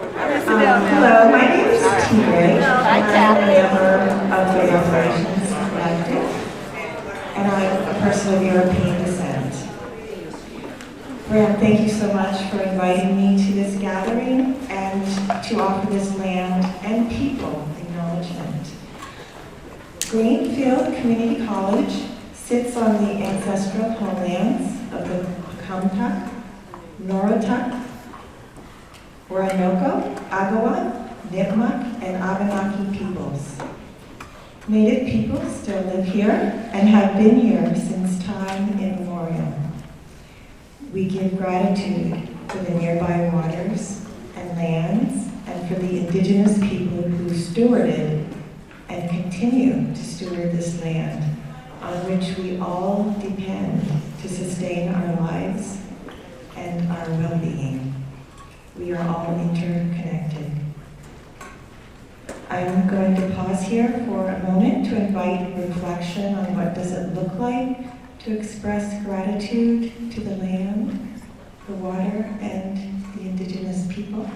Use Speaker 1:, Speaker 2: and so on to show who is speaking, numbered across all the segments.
Speaker 1: Hello, my name is T-Ray. I'm a member of the Reparations Collective, and I'm a person of European descent. Graham, thank you so much for inviting me to this gathering and to offer this land and people acknowledgement. Greenfield Community College sits on the ancestral homelands of the Pocumtuck, Noratuk, Orinoco, Agawa, Nipmuc, and Abenaki peoples. Native peoples still live here and have been here since time immemorial. We give gratitude for the nearby waters and lands and for the indigenous people who stewarded and continue to steward this land on which we all depend to sustain our lives and our well-being. We are all interconnected. I'm going to pause here for a moment to invite reflection on what does it look like to express gratitude to the land, the water, and the indigenous people,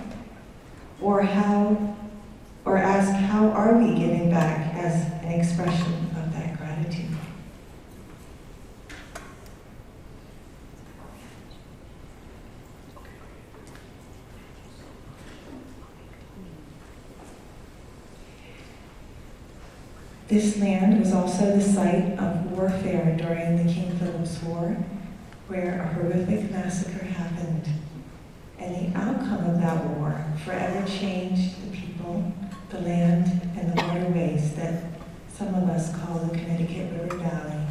Speaker 1: or ask how are we giving back as an expression of that gratitude. This land was also the site of warfare during the King Philip's War, where a horrific massacre happened. And the outcome of that war forever changed the people, the land, and the waterways that some of us call the Connecticut River Valley.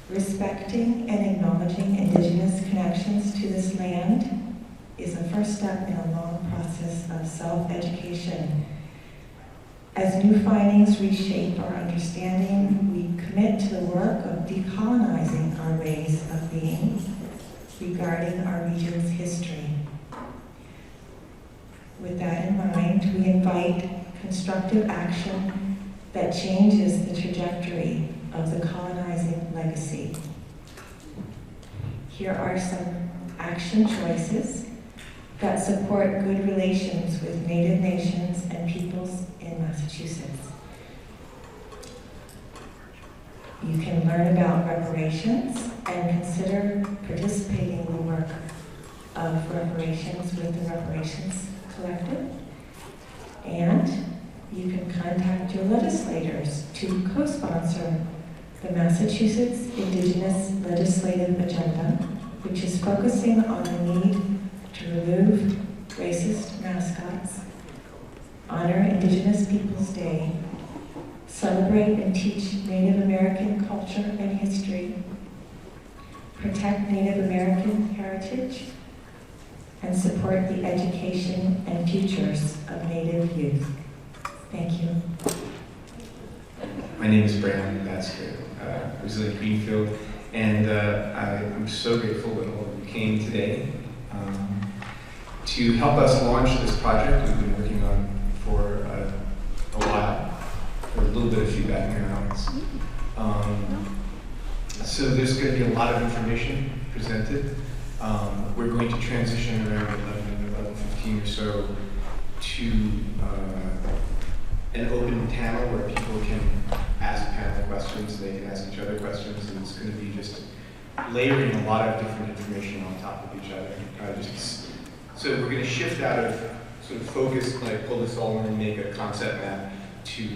Speaker 1: Respecting and acknowledging indigenous connections to this land is a first step in a long process of self-education. As new findings reshape our understanding, we commit to the work of decolonizing our ways of being regarding our region's history. With that in mind, we invite constructive action that changes the trajectory of the colonizing legacy. Here are some action choices that support good relations with Native nations and peoples in Massachusetts. You can learn about reparations and consider participating in the work of reparations with the Reparations Collective. And you can contact your legislators to co-sponsor the Massachusetts Indigenous Legislative Agenda, which is focusing on the need to remove racist mascots, honor Indigenous Peoples Day, celebrate and teach Native American culture and history, protect Native American heritage, and support the education and futures of Native youth. Thank you.
Speaker 2: My name is Brandon Basker, Resilient Greenfield, and I'm so grateful that all of you came today to help us launch this project we've been working on for a while. There's a little bit of feedback in your house. So there's going to be a lot of information presented. We're going to transition around 11:15 or so to an open panel where people can ask panel questions, they can ask each other questions, and it's going to be just layering a lot of different information on top of each other. So we're going to shift out of sort of focus, like pull this all in and make a concept map to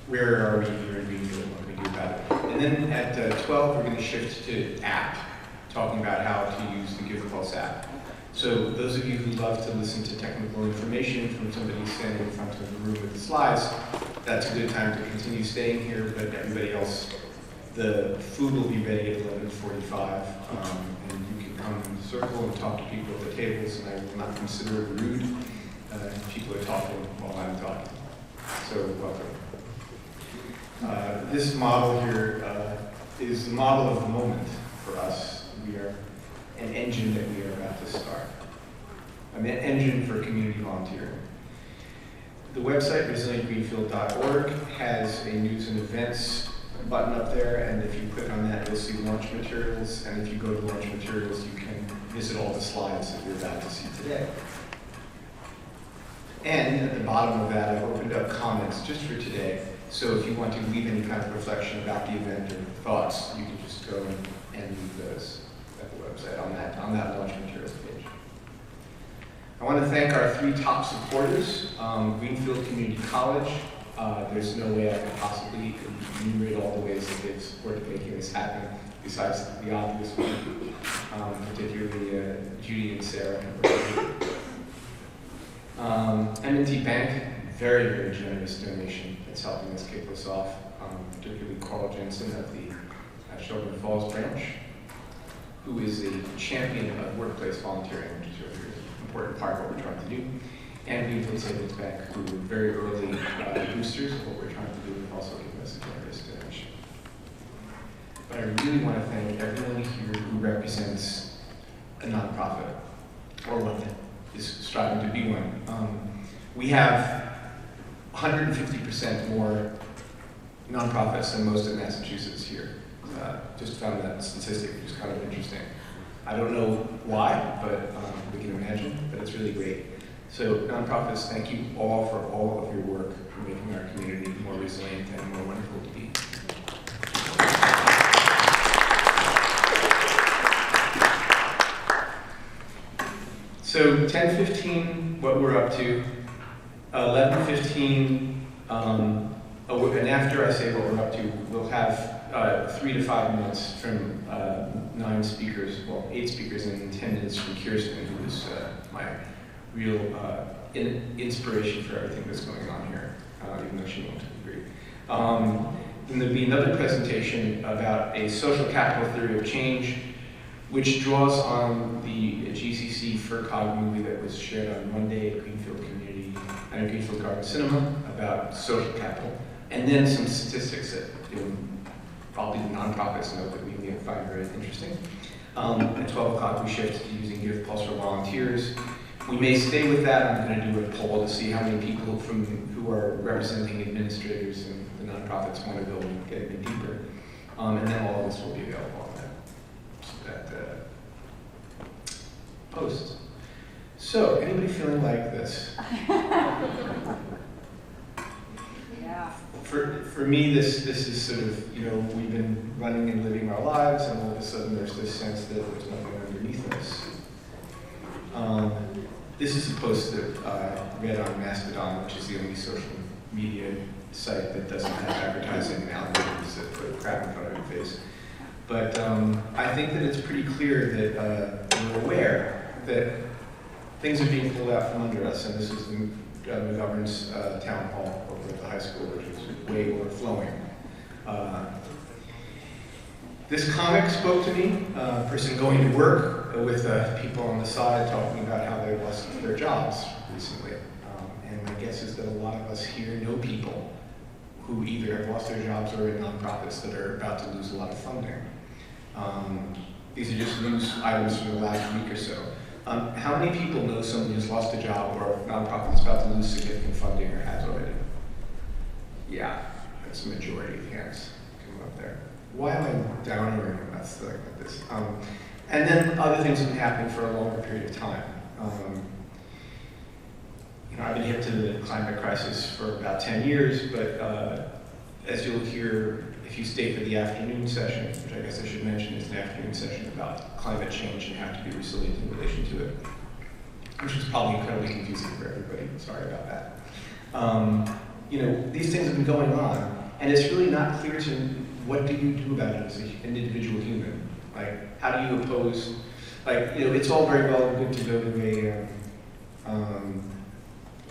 Speaker 2: where are we here in Greenfield, what can we do about it. And then at 12, we're going to shift to app, talking about how to use the Give Pulse app. So those of you who love to listen to technical information from somebody standing in front of the room with the slides, that's a good time to continue staying here, but everybody else, the food will be ready at 11:45, and you can come in a circle and talk to people at the tables, and I will not consider it rude if people are talking while I'm talking. So welcome. This model here is the model of the moment for us. We are an engine that we are about to start. I mean, an engine for community volunteering. The website, resilientgreenfield.org, has a news and events button up there, and if you click on that, you'll see launch materials, and if you go to launch materials, you can visit all the slides that you're about to see today. And at the bottom of that, I've opened up comments just for today. So if you want to leave any kind of reflection about the event or thoughts, you can just go and leave those at the website on that launch materials page. I want to thank our 3 top supporters, Greenfield Community College. There's no way I could possibly enumerate all the ways that they've supported making this happen, besides the obvious one, particularly Judy and Sarah. M&T Bank, very, very generous donation that's helping us kick this off, particularly Carl Jensen of the Shelburne Falls branch, who is a champion of workplace volunteering, which is really an important part of what we're trying to do. And Greenfield Savings Bank, who were very early boosters of what we're trying to do, and also giving us a generous donation. But I really want to thank everyone here who represents a nonprofit, or one that is striving to be one. We have 150% more nonprofits than most of Massachusetts here. Just found that statistic, which is kind of interesting. I don't know why, but we can imagine, but it's really great. So nonprofits, thank you all for all of your work for making our community more resilient and more wonderful to be. So 10:15, what we're up to. 11:15, and after I say what we're up to, we'll have 3 to 5 minutes from 9 speakers, well, 8 speakers, and 10 minutes from Kirsten, who is my real inspiration for everything that's going on here, even though she won't agree. Then there'll be another presentation about a social capital theory of change, which draws on the GCC FERCOG movie that was shared on Monday at Greenfield Community and Greenfield Garden Cinema about social capital, and then some statistics that probably the nonprofits know that we may find very interesting. At 12 o'clock, we shift to using Give Pulse for volunteers. We may stay with that. I'm going to do a poll to see how many people who are representing administrators and the nonprofits want to go and get a bit deeper. And then all of this will be available on that post. So, anybody feeling like this?
Speaker 3: Yeah.
Speaker 2: For me, this is sort of, we've been running and living our lives, and all of a sudden there's this sense that there's nothing underneath us. This is a post that I read on Mastodon, which is the only social media site that doesn't have advertising and algorithms that put crap in front of your face. But I think that it's pretty clear that we're aware that things are being pulled out from under us, and this is the McGovern's town hall over at the high school, which is way overflowing. This comic spoke to me, a person going to work with people on the side talking about how they lost their jobs recently. And my guess is that a lot of us here know people who either have lost their jobs or in nonprofits that are about to lose a lot of funding. These are just news items from the last week or so. How many people know someone who's lost a job or a nonprofit that's about to lose significant funding or has already? Yeah, that's the majority of hands coming up there. Why am I downering about stuff like this? And then other things have been happening for a longer period of time. I've been hip to the climate crisis for about 10 years, but as you'll hear, if you stay for the afternoon session, which I guess I should mention is an afternoon session about climate change and how to be resilient in relation to it, which was probably incredibly confusing for everybody. Sorry about that. These things have been going on, and it's really not clear to what do you do about it as an individual human. Like, how do you oppose? It's all very well and good to go to a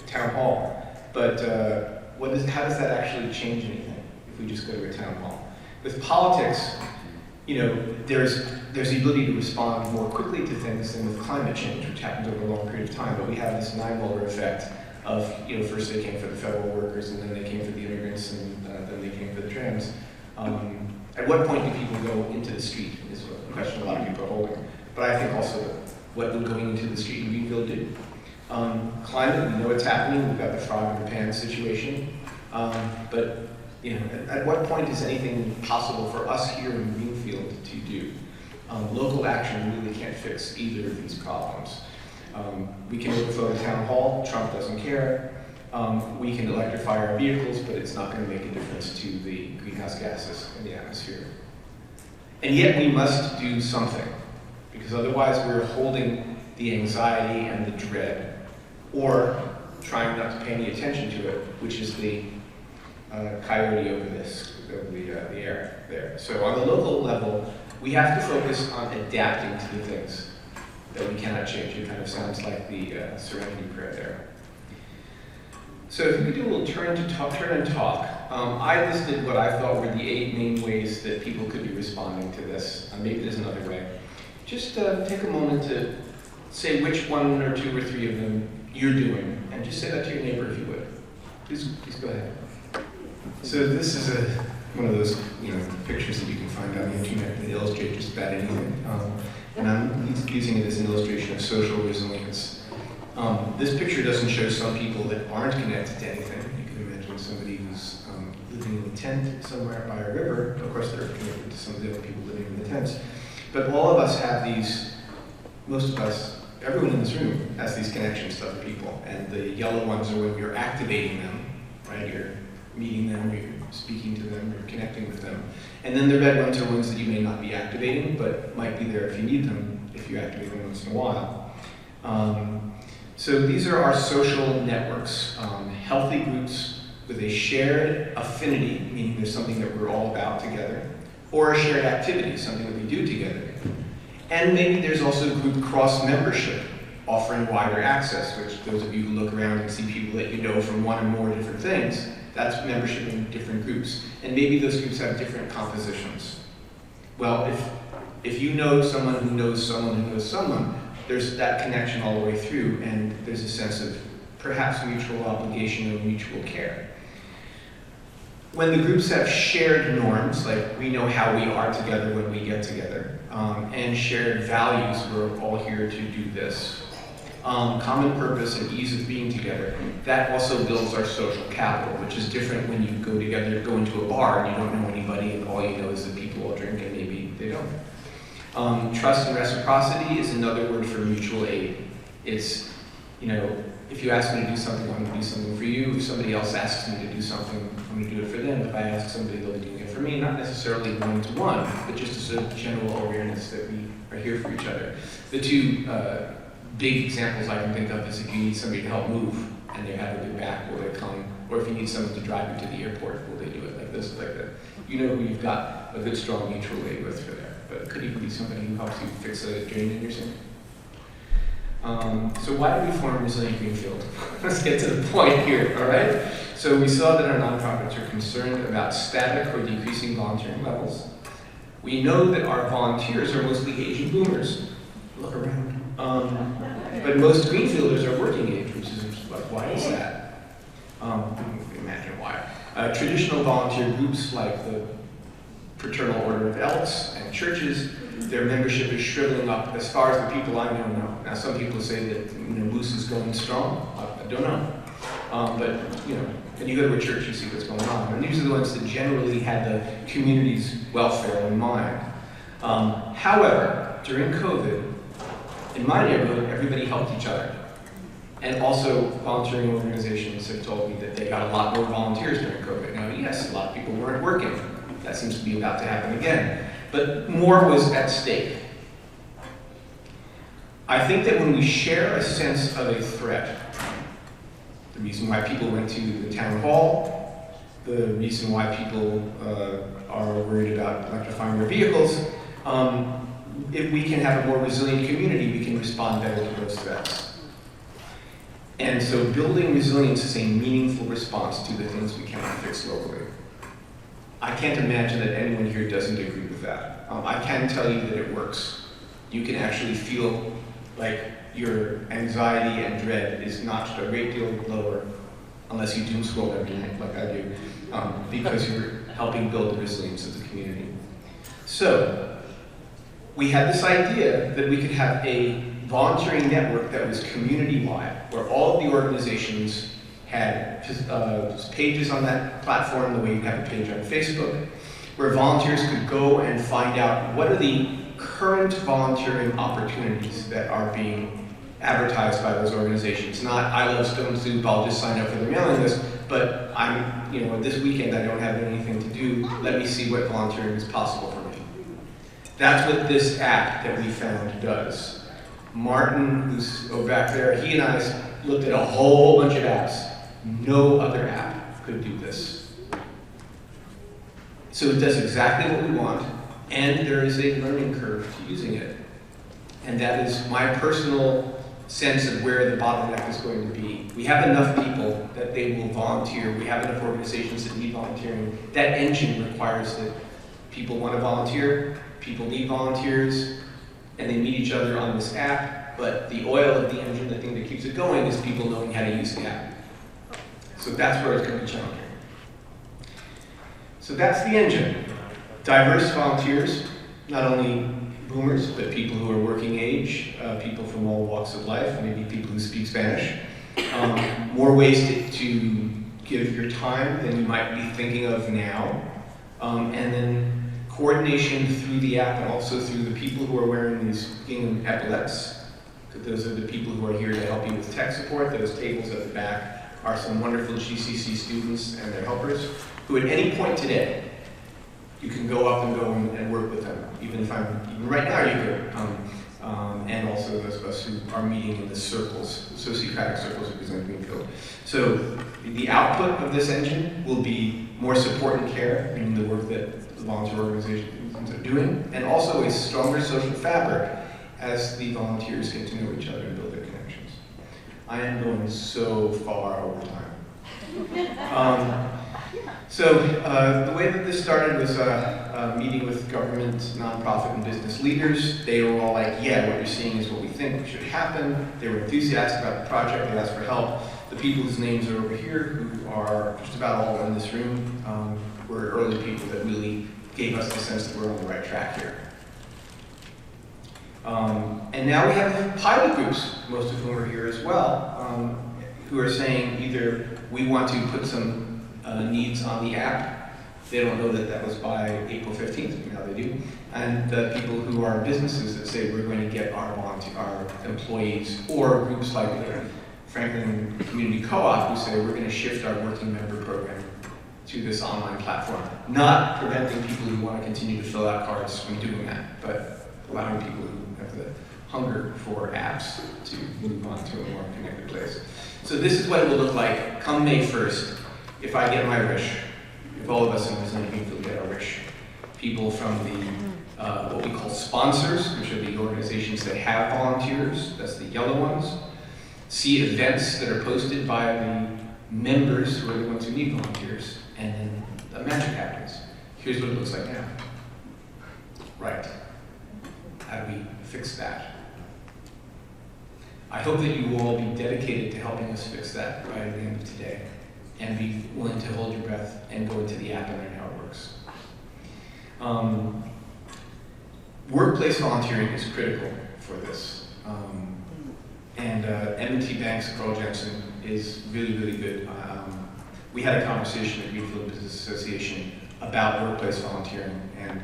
Speaker 2: town hall, but how does that actually change anything if we just go to a town hall? With politics, there's the ability to respond more quickly to things than with climate change, which happens over a long period of time. But we have this nine-roller effect of, first they came for the federal workers, and then they came for the immigrants, and then they came for the trans. At what point do people go into the street is a question a lot of people are holding. But I think also what would going into the street in Greenfield do? Climate, we know it's happening. We've got the frog in the pan situation. But at what point is anything possible for us here in Greenfield to do? Local action really can't fix either of these problems. We can overflow the town hall, Trump doesn't care. We can electrify our vehicles, but it's not going to make a difference to the greenhouse gases in the atmosphere. And yet we must do something, because otherwise we're holding the anxiety and the dread, or trying not to pay any attention to it, which is the coyote over the air there. So on the local level, we have to focus on adapting to the things that we cannot change. It kind of sounds like the Serenity Prayer there. So if we could do a little turn and talk, I listed what I thought were the 8 main ways that people could be responding to this. Maybe there's another way. Just take a moment to say which 1 or 2 or 3 of them you're doing, and just say that to your neighbor if you would. Please go ahead. So this is one of those pictures that you can find on the internet that illustrate just about anything. And I'm using it as an illustration of social resilience. This picture doesn't show some people that aren't connected to anything. You can imagine somebody who's living in a tent somewhere by a river. Of course, they're connected to some of the other people living in the tents. But all of us have these, most of us, everyone in this room has these connections to other people. And the yellow ones are when you're activating them, right? You're meeting them, you're speaking to them, you're connecting with them. And then the red ones are ones that you may not be activating, but might be there if you need them, if you activate them once in a while. So these are our social networks, healthy groups with a shared affinity, meaning there's something that we're all about together, or a shared activity, something that we do together. And maybe there's also group cross-membership, offering wider access, which those of you who look around and see people that you know from 1 or more different things, that's membership in different groups. And maybe those groups have different compositions. Well, if you know someone who knows someone who knows someone, there's that connection all the way through, and there's a sense of perhaps mutual obligation or mutual care. When the groups have shared norms, like we know how we are together when we get together, and shared values, we're all here to do this, common purpose and ease of being together, that also builds our social capital, which is different when you go together, go into a bar and you don't know anybody and all you know is that people all drink and maybe they don't. Trust and reciprocity is another word for mutual aid. It's, if you ask me to do something, I'm going to do something for you. If somebody else asks me to do something, I'm going to do it for them. If I ask somebody, they'll be doing it for me. Not necessarily 1-to-1, but just as a general awareness that we are here for each other. The 2 big examples I can think of is if you need somebody to help move and they have a good back, will they come? Or if you need someone to drive you to the airport, will they do it like this, like that? You know who you've got a good, strong mutual aid with for there. But it could even be somebody who helps you fix a drain in your sink. So why did we form Resilient Greenfield? Let's get to the point here, all right? So we saw that our nonprofits are concerned about static or decreasing volunteering levels. We know that our volunteers are mostly Asian boomers. Look around. But most Greenfielders are working age, which is like, why is that? You can imagine why. Traditional volunteer groups like the Fraternal Order of Elks and churches, their membership is shriveling up as far as the people I know now. Now some people say that Moose is going strong. I don't know. But when you go to a church, you see what's going on. And these are the ones that generally had the community's welfare in mind. However, during COVID, in my neighborhood, everybody helped each other. And also, volunteering organizations have told me that they got a lot more volunteers during COVID. Now, yes, a lot of people weren't working. That seems to be about to happen again. But more was at stake. I think that when we share a sense of a threat, the reason why people went to the town hall, the reason why people are worried about electrifying their vehicles, if we can have a more resilient community, we can respond better to those threats. And so building resilience is a meaningful response to the things we cannot fix locally. I can't imagine that anyone here doesn't agree with that. I can tell you that it works. You can actually feel like your anxiety and dread is notched a great deal lower, unless you doom scroll every night like I do, because you're helping build the resilience of the community. So, we had this idea that we could have a volunteering network that was community-wide, where all of the organizations had pages on that platform, the way you have a page on Facebook, where volunteers could go and find out what are the current volunteering opportunities that are being advertised by those organizations. Not, I love Stone Soup, I'll just sign up for the mailing list, but this weekend I don't have anything to do, let me see what volunteering is possible for me. That's what this app that we found does. Martin, who's back there, he and I looked at a whole bunch of apps. No other app could do this. So it does exactly what we want, and there is a learning curve to using it. And that is my personal sense of where the bottleneck is going to be. We have enough people that they will volunteer. We have enough organizations that need volunteering. That engine requires that people want to volunteer, people need volunteers, and they meet each other on this app. But the oil of the engine, the thing that keeps it going, is people knowing how to use the app. So that's where it's going to be challenging. So that's the engine. Diverse volunteers, not only boomers, but people who are working age, people from all walks of life, maybe people who speak Spanish. More ways to give your time than you might be thinking of now. And then coordination through the app and also through the people who are wearing these gingham epaulets. Those are the people who are here to help you with tech support. Those tables at the back are some wonderful GCC students and their helpers who at any point today, you can go up and go and work with them. Even right now you could. And also those of us who are meeting in the circles, the sociocratic circles representing Greenfield. So the output of this engine will be more support and care in the work that the volunteer organizations are doing, and also a stronger social fabric as the volunteers get to know each other and build their connections. I am going so far over time. The way that this started was a meeting with government, nonprofit, and business leaders. They were all like, yeah, what you're seeing is what we think should happen. They were enthusiastic about the project. They asked for help. The people whose names are over here, who are just about all in this room, were early people that really gave us the sense that we're on the right track here. And now we have pilot groups, most of whom are here as well, who are saying either we want to put some needs on the app. They don't know that that was by April 15th, now they do. And the people who are businesses that say we're going to get our employees, or groups like Franklin Community Co-op who say we're going to shift our working member program to this online platform. Not preventing people who want to continue to fill out cards from doing that, but allowing people who have the hunger for apps to move on to a more connected place. So this is what it will look like come May 1st. If I get my wish, if all of us in Representing Greenfield get our wish, people from the what we call sponsors, which are the organizations that have volunteers, that's the yellow ones, see events that are posted by the members who are the ones who need volunteers, and then the magic happens. Here's what it looks like now. Right. How do we fix that? I hope that you will all be dedicated to helping us fix that by the end of today, and be willing to hold your breath and go into the app and learn how it works. Workplace volunteering is critical for this. M&T Bank's Carl Jensen is really, really good. We had a conversation at Greenfield Business Association about workplace volunteering, and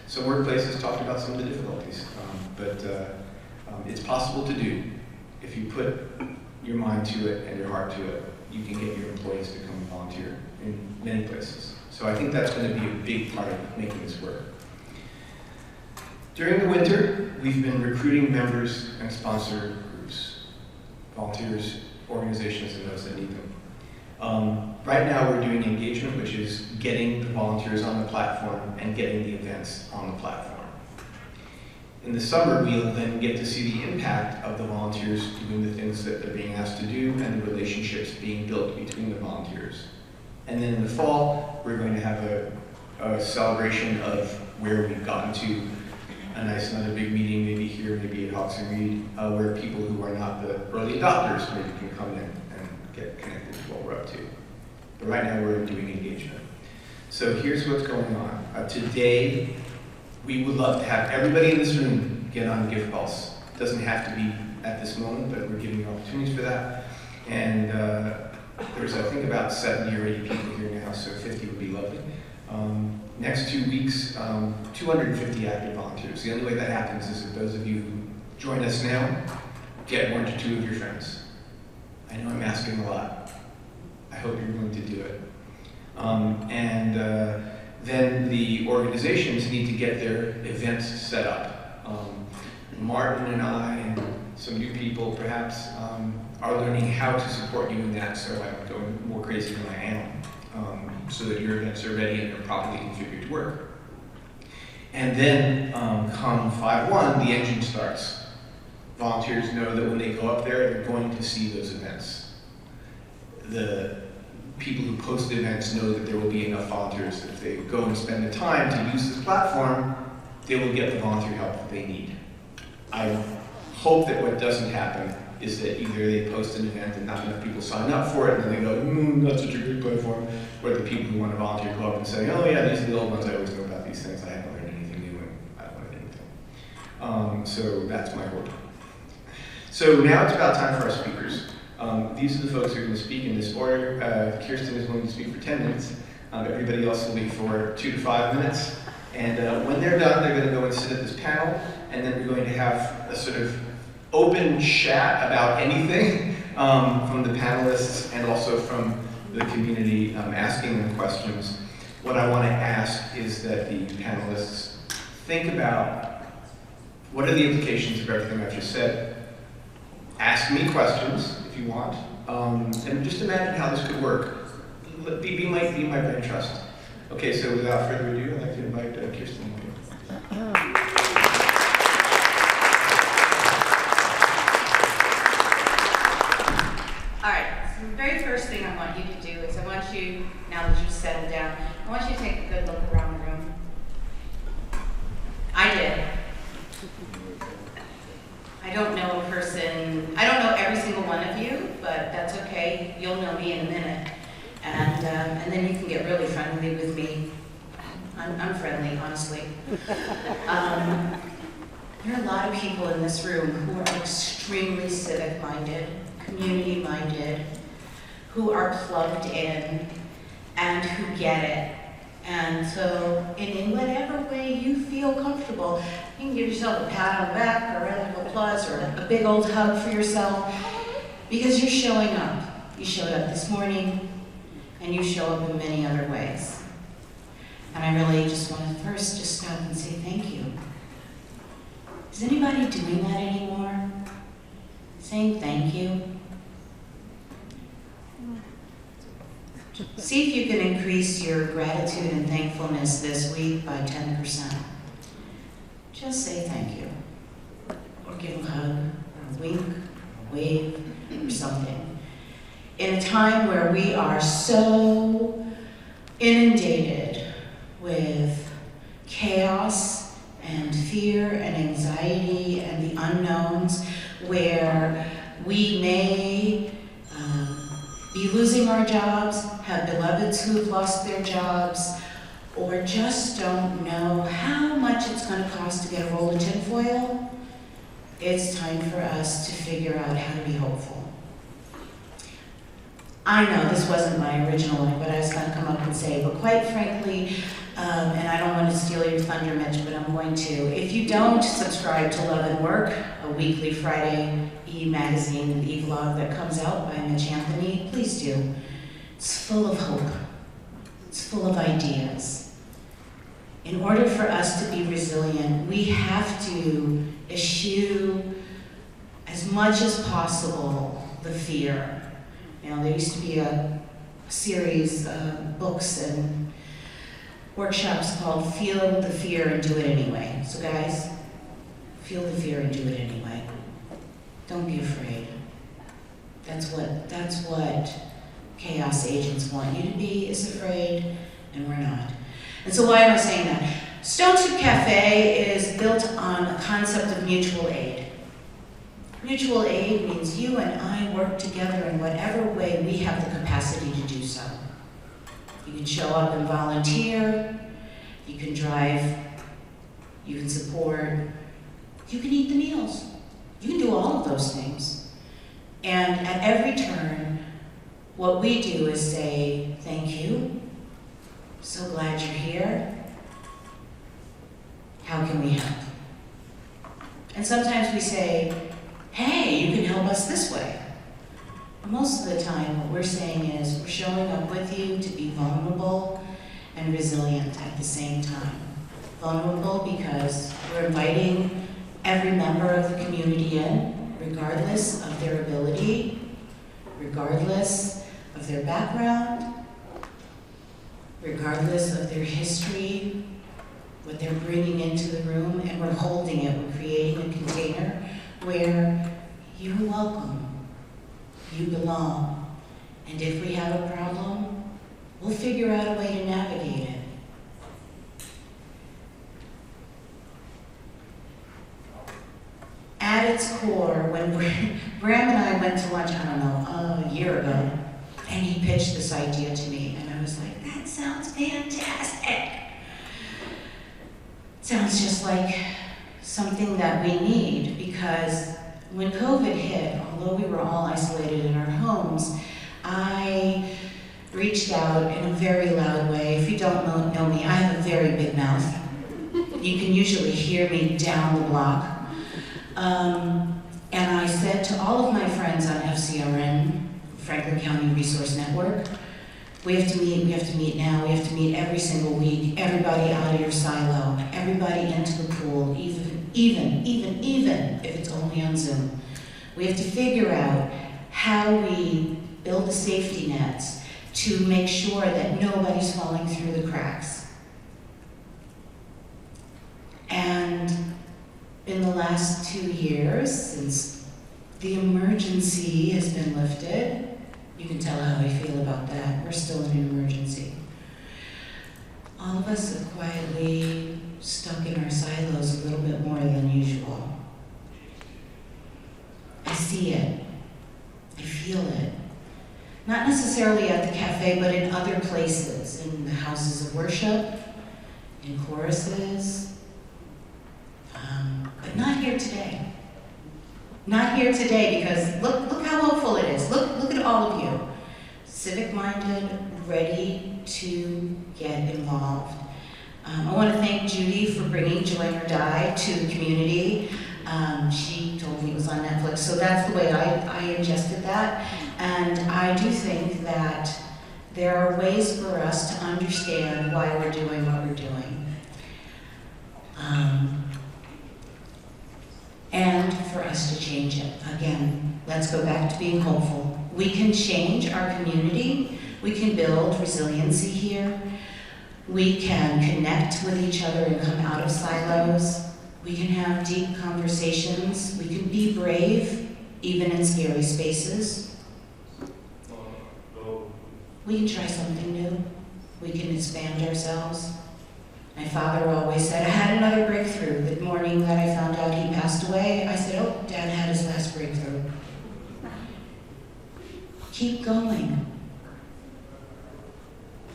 Speaker 2: some workplaces talked about some of the difficulties, but it's possible to do. If you put your mind to it and your heart to it, you can get your employees to come and volunteer in many places. So I think that's going to be a big part of making this work. During the winter, we've been recruiting members and sponsor groups, volunteers, organizations, and those that need them. Right now we're doing engagement, which is getting the volunteers on the platform and getting the events on the platform. In the summer, we'll then get to see the impact of the volunteers doing the things that they're being asked to do and the relationships being built between the volunteers. And then in the fall, we're going to have a celebration of where we've gotten to, another big meeting, maybe here, maybe at Hawks and Reed, where people who are not the early adopters maybe can come in and get connected to what we're up to. But right now, we're doing engagement. So here's what's going on. Today, we would love to have everybody in this room get on Gift Pulse. It doesn't have to be at this moment, but we're giving you opportunities for that. And there's, I think, about 70 or 80 people here now, so 50 would be lovely. Next 2 weeks, 250 active volunteers. The only way that happens is if those of you who join us now get 1 to 2 of your friends. I know I'm asking a lot. I hope you're going to do it. Then the organizations need to get their events set up. Martin and I and some new people perhaps are learning how to support you in that, so I'm going more crazy than I am, so that your events are ready and are properly configured to work. And then come 5/1, the engine starts. Volunteers know that when they go up there, they're going to see those events. The people who post events know that there will be enough volunteers that if they go and spend the time to use this platform, they will get the volunteer help that they need. I hope that what doesn't happen is that either they post an event and not enough people sign up for it, and then they go, not such a great platform, or the people who want to volunteer go up and say, oh yeah, these are the old ones, I always know about these things, I haven't learned anything new, and I don't learn anything. So that's my hope. So now it's about time for our speakers. These are the folks who are going to speak in this order. Kirsten is going to speak for 10 minutes. Everybody else will be for 2 to 5 minutes. And when they're done, they're going to go and sit at this panel, and then we're going to have a sort of open chat about anything from the panelists and also from the community asking them questions. What I want to ask is that the panelists think about what are the implications of everything I've just said. Ask me questions if you want, and just imagine how this could work. Be my brain trust. Okay, so without further ado, I'd like to invite Kirsten.
Speaker 3: All right, so the very first thing I want you to do is I want you, now that you've settled down, I want you to take a good look around the room. I did. I don't know a person, I don't know every single one of you, but that's okay. You'll know me in a minute. And then you can get really friendly with me. I'm friendly, honestly. There are a lot of people in this room who are extremely civic-minded, community-minded, who are plugged in, and who get it. And so, in whatever way you feel comfortable, you can give yourself a pat on the back, or a round of applause, or a big old hug for yourself, because you're showing up. You showed up this morning, and you show up in many other ways. And I really just want to first just stop and say thank you. Is anybody doing that anymore? Saying thank you? See if you can increase your gratitude and thankfulness this week by 10%. Just say thank you. Or give a hug, or a wink, or a wave, or something. In a time where we are so inundated with chaos and fear and anxiety and the unknowns, where we may be losing our jobs, have beloveds who have lost their jobs, or just don't know how much it's going to cost to get a roll of tinfoil, it's time for us to figure out how to be hopeful. I know this wasn't my original one, but I was going to come up and say, but quite frankly, and I don't want to steal your thunder, Mitch, but I'm going to. If you don't subscribe to Love and Work, a weekly Friday e-magazine, the e-vlog that comes out by Mitch Anthony, please do. It's full of hope. It's full of ideas. In order for us to be resilient, we have to eschew as much as possible the fear. You know, there used to be a series of books and workshops called Feel the Fear and Do It Anyway. So guys, feel the fear and do it anyway. Don't be afraid. That's what chaos agents want you to be, is afraid, and we're not. And so why am I saying that? Stone Soup Cafe is built on a concept of mutual aid. Mutual aid means you and I work together in whatever way we have the capacity to do so. You can show up and volunteer, you can drive, you can support, you can eat the meals. You can do all of those things. And at every turn, what we do is say, thank you, so glad you're here, how can we help? And sometimes we say, hey, you can help us this way. Most of the time, what we're saying is we're showing up with you to be vulnerable and resilient at the same time. Vulnerable because we're inviting every member of the community in, regardless of their ability, regardless of their background, regardless of their history, what they're bringing into the room, and we're holding it. We're creating a container where you're welcome, you belong, and if we have a problem, we'll figure out a way to navigate it. At its core, when Graham and I went to lunch, I don't know, a year ago, and he pitched this idea to me, and I was like, that sounds fantastic. Sounds just like something that we need, because when COVID hit, although we were all isolated in our homes, I reached out in a very loud way. If you don't know me, I have a very big mouth. You can usually hear me down the block. And I said to all of my friends on FCRN, Franklin County Resource Network, we have to meet now, we have to meet every single week, everybody out of your silo, everybody into the pool, even if it's only on Zoom. We have to figure out how we build the safety nets to make sure that nobody's falling through the cracks. And in the last 2 years, since the emergency has been lifted, you can tell how I feel about that. We're still in an emergency. All of us have quietly stuck in our silos a little bit more than usual. I see it. I feel it. Not necessarily at the cafe, but in other places, in the houses of worship, in choruses, but not here today. Not here today, because look how hopeful it is. Look at all of you. Civic-minded, ready to get involved. I want to thank Judy for bringing Join or Die to the community. She told me it was on Netflix, so that's the way I ingested that. And I do think that there are ways for us to understand why we're doing what we're doing. And for us to change it. Again, let's go back to being hopeful. We can change our community. We can build resiliency here. We can connect with each other and come out of silos. We can have deep conversations. We can be brave, even in scary spaces. We can try something new. We can expand ourselves. My father always said, I had another breakthrough. The morning that I found out he passed away, I said, oh, Dad had his last breakthrough. Keep going.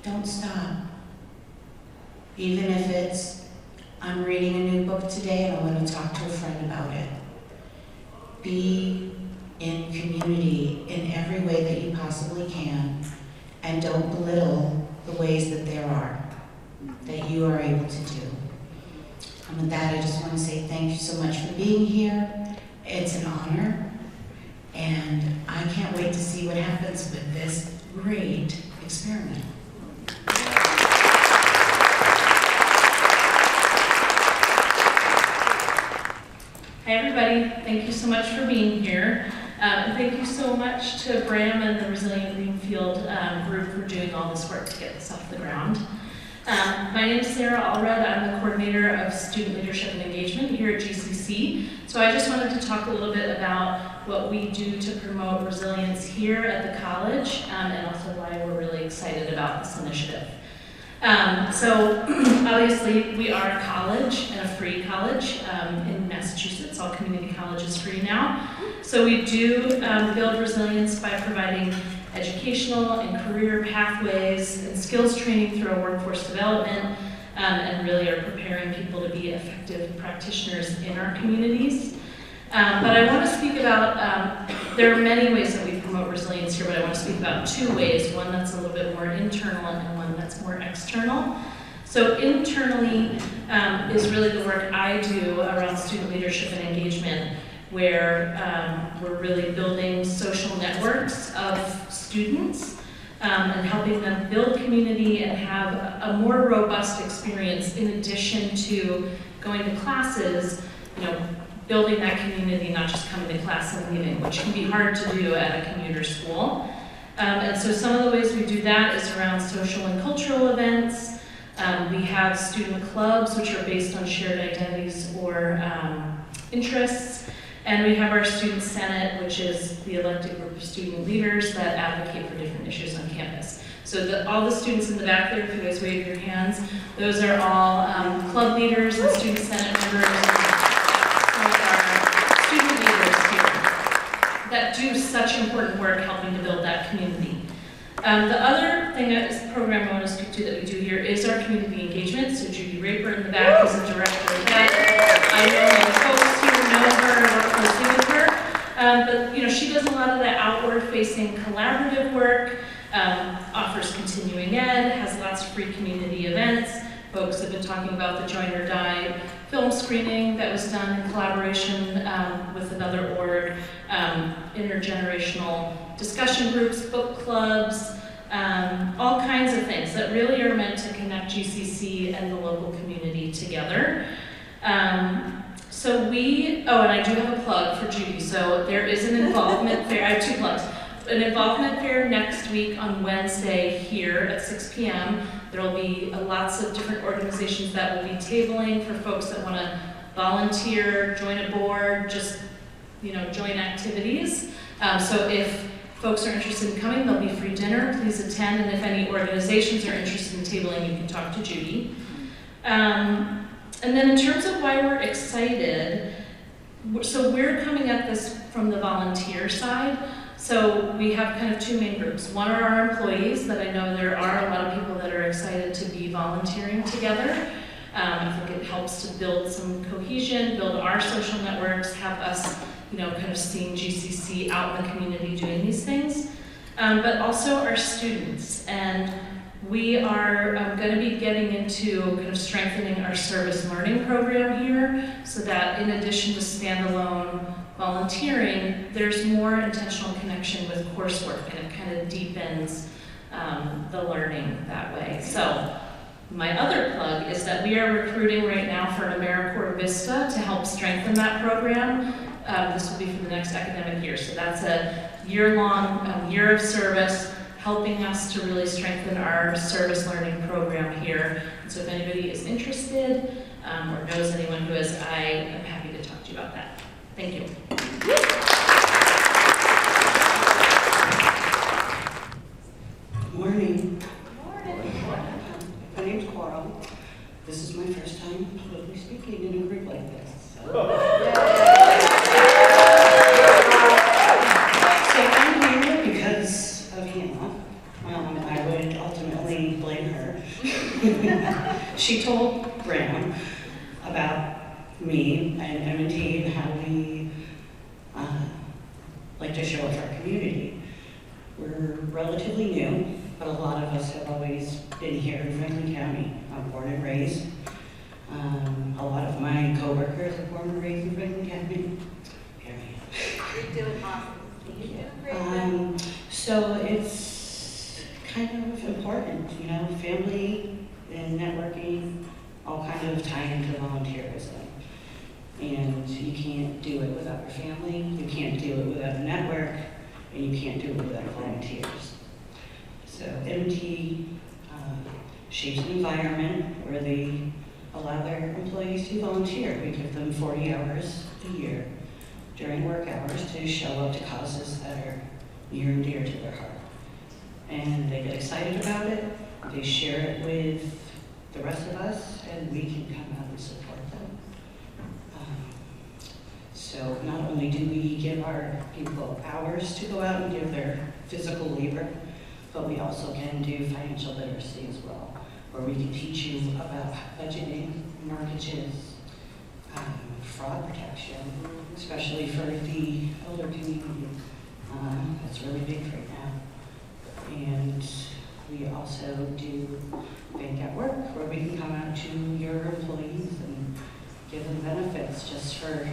Speaker 3: Don't stop. Even if it's, I'm reading a new book today and I want to talk to a friend about it. Be in community in every way that you possibly can, and don't belittle the ways that there are, that you are able to do. And with that, I just want to say thank you so much for being here. It's an honor, and I can't wait to see what happens with this great experiment.
Speaker 4: Hi everybody, thank you so much for being here. And thank you so much to Bram and the Resilient Greenfield group for doing all this work to get this off the ground. My name is Sarah Allred. I'm the coordinator of student leadership and engagement here at GCC. So I just wanted to talk a little bit about what we do to promote resilience here at the college, and also why we're really excited about this initiative. So obviously we are a college, and a free college in Massachusetts. All community college is free now. So we do build resilience by providing educational and career pathways and skills training through our workforce development, and really are preparing people to be effective practitioners in our communities. But I want to speak about, there are many ways that we promote resilience here, but I want to speak about two ways, one that's a little bit more internal and one that's more external. So internally is really the work I do around student leadership and engagement, where we're really building social networks of students and helping them build community and have a more robust experience in addition to going to classes, building that community, not just coming to class and leaving, which can be hard to do at a commuter school. And so some of the ways we do that is around social and cultural events. We have student clubs, which are based on shared identities or interests. And we have our student senate, which is the elected group of student leaders that advocate for different issues on campus. So all the students in the back there, if you guys wave your hands, those are all club leaders and student senate members and some of our student leaders here that do such important work helping to build that community. The other program I want to speak to that we do here is our community engagement. So Judy Raper in the back is the director of that. I know my folks here know her and work closely with her. But she does a lot of the outward-facing collaborative work, offers continuing ed, has lots of free community events. Folks have been talking about the Join or Die film screening that was done in collaboration with another org, intergenerational discussion groups, book clubs, all kinds of things that really are meant to connect GCC and the local community together. And I do have a plug for Judy. So there is an involvement fair. I have 2 plugs. An involvement fair next week on Wednesday here at 6 p.m. There will be lots of different organizations that will be tabling for folks that want to volunteer, join a board, just join activities. So if folks are interested in coming, there'll be free dinner. Please attend, and if any organizations are interested in tabling, you can talk to Judy. And then in terms of why we're excited, so we're coming at this from the volunteer side. So we have kind of 2 main groups. One are our employees, that I know there are a lot of people that are excited to be volunteering together. I think it helps to build some cohesion, build our social networks, have us, kind of seeing GCC out in the community doing these things. But also our students. And we are going to be getting into kind of strengthening our service learning program here so that in addition to standalone volunteering, there's more intentional connection with coursework, and it kind of deepens the learning that way. So my other plug is that we are recruiting right now for an AmeriCorps Vista to help strengthen that program. This will be for the next academic year. So that's a year-long, year of service, helping us to really strengthen our service learning program here. And so if anybody is interested or knows anyone who is, I am happy to talk to you about that. Thank you.
Speaker 5: Morning. My name's Coral. This is my first time publicly speaking in a group like this. So I'm here because of Hannah. I would ultimately blame her. She told Graham about me and M&T and how we like to show up our community. We're relatively new, but a lot of us have always been here in Franklin County. I'm born and raised. A lot of my coworkers are born and raised in Franklin County.
Speaker 6: You're doing awesome. You're doing great.
Speaker 5: So it's kind of important, family and networking all kind of tie into volunteerism. And you can't do it without your family, you can't do it without a network, and you can't do it without volunteers. So MT shapes an environment where they allow their employees to volunteer. We give them 40 hours a year during work hours to show up to causes that are near and dear to their heart. And they get excited about it, they share it with the rest of us, and we can come out and support them. So not only do we give our people hours to go out and give their physical labor, but we also can do financial literacy as well, where we can teach you about budgeting, mortgages, fraud protection, especially for the elder community. That's really big right now. And we also do bank at work, where we can come out to your employees and give them benefits just for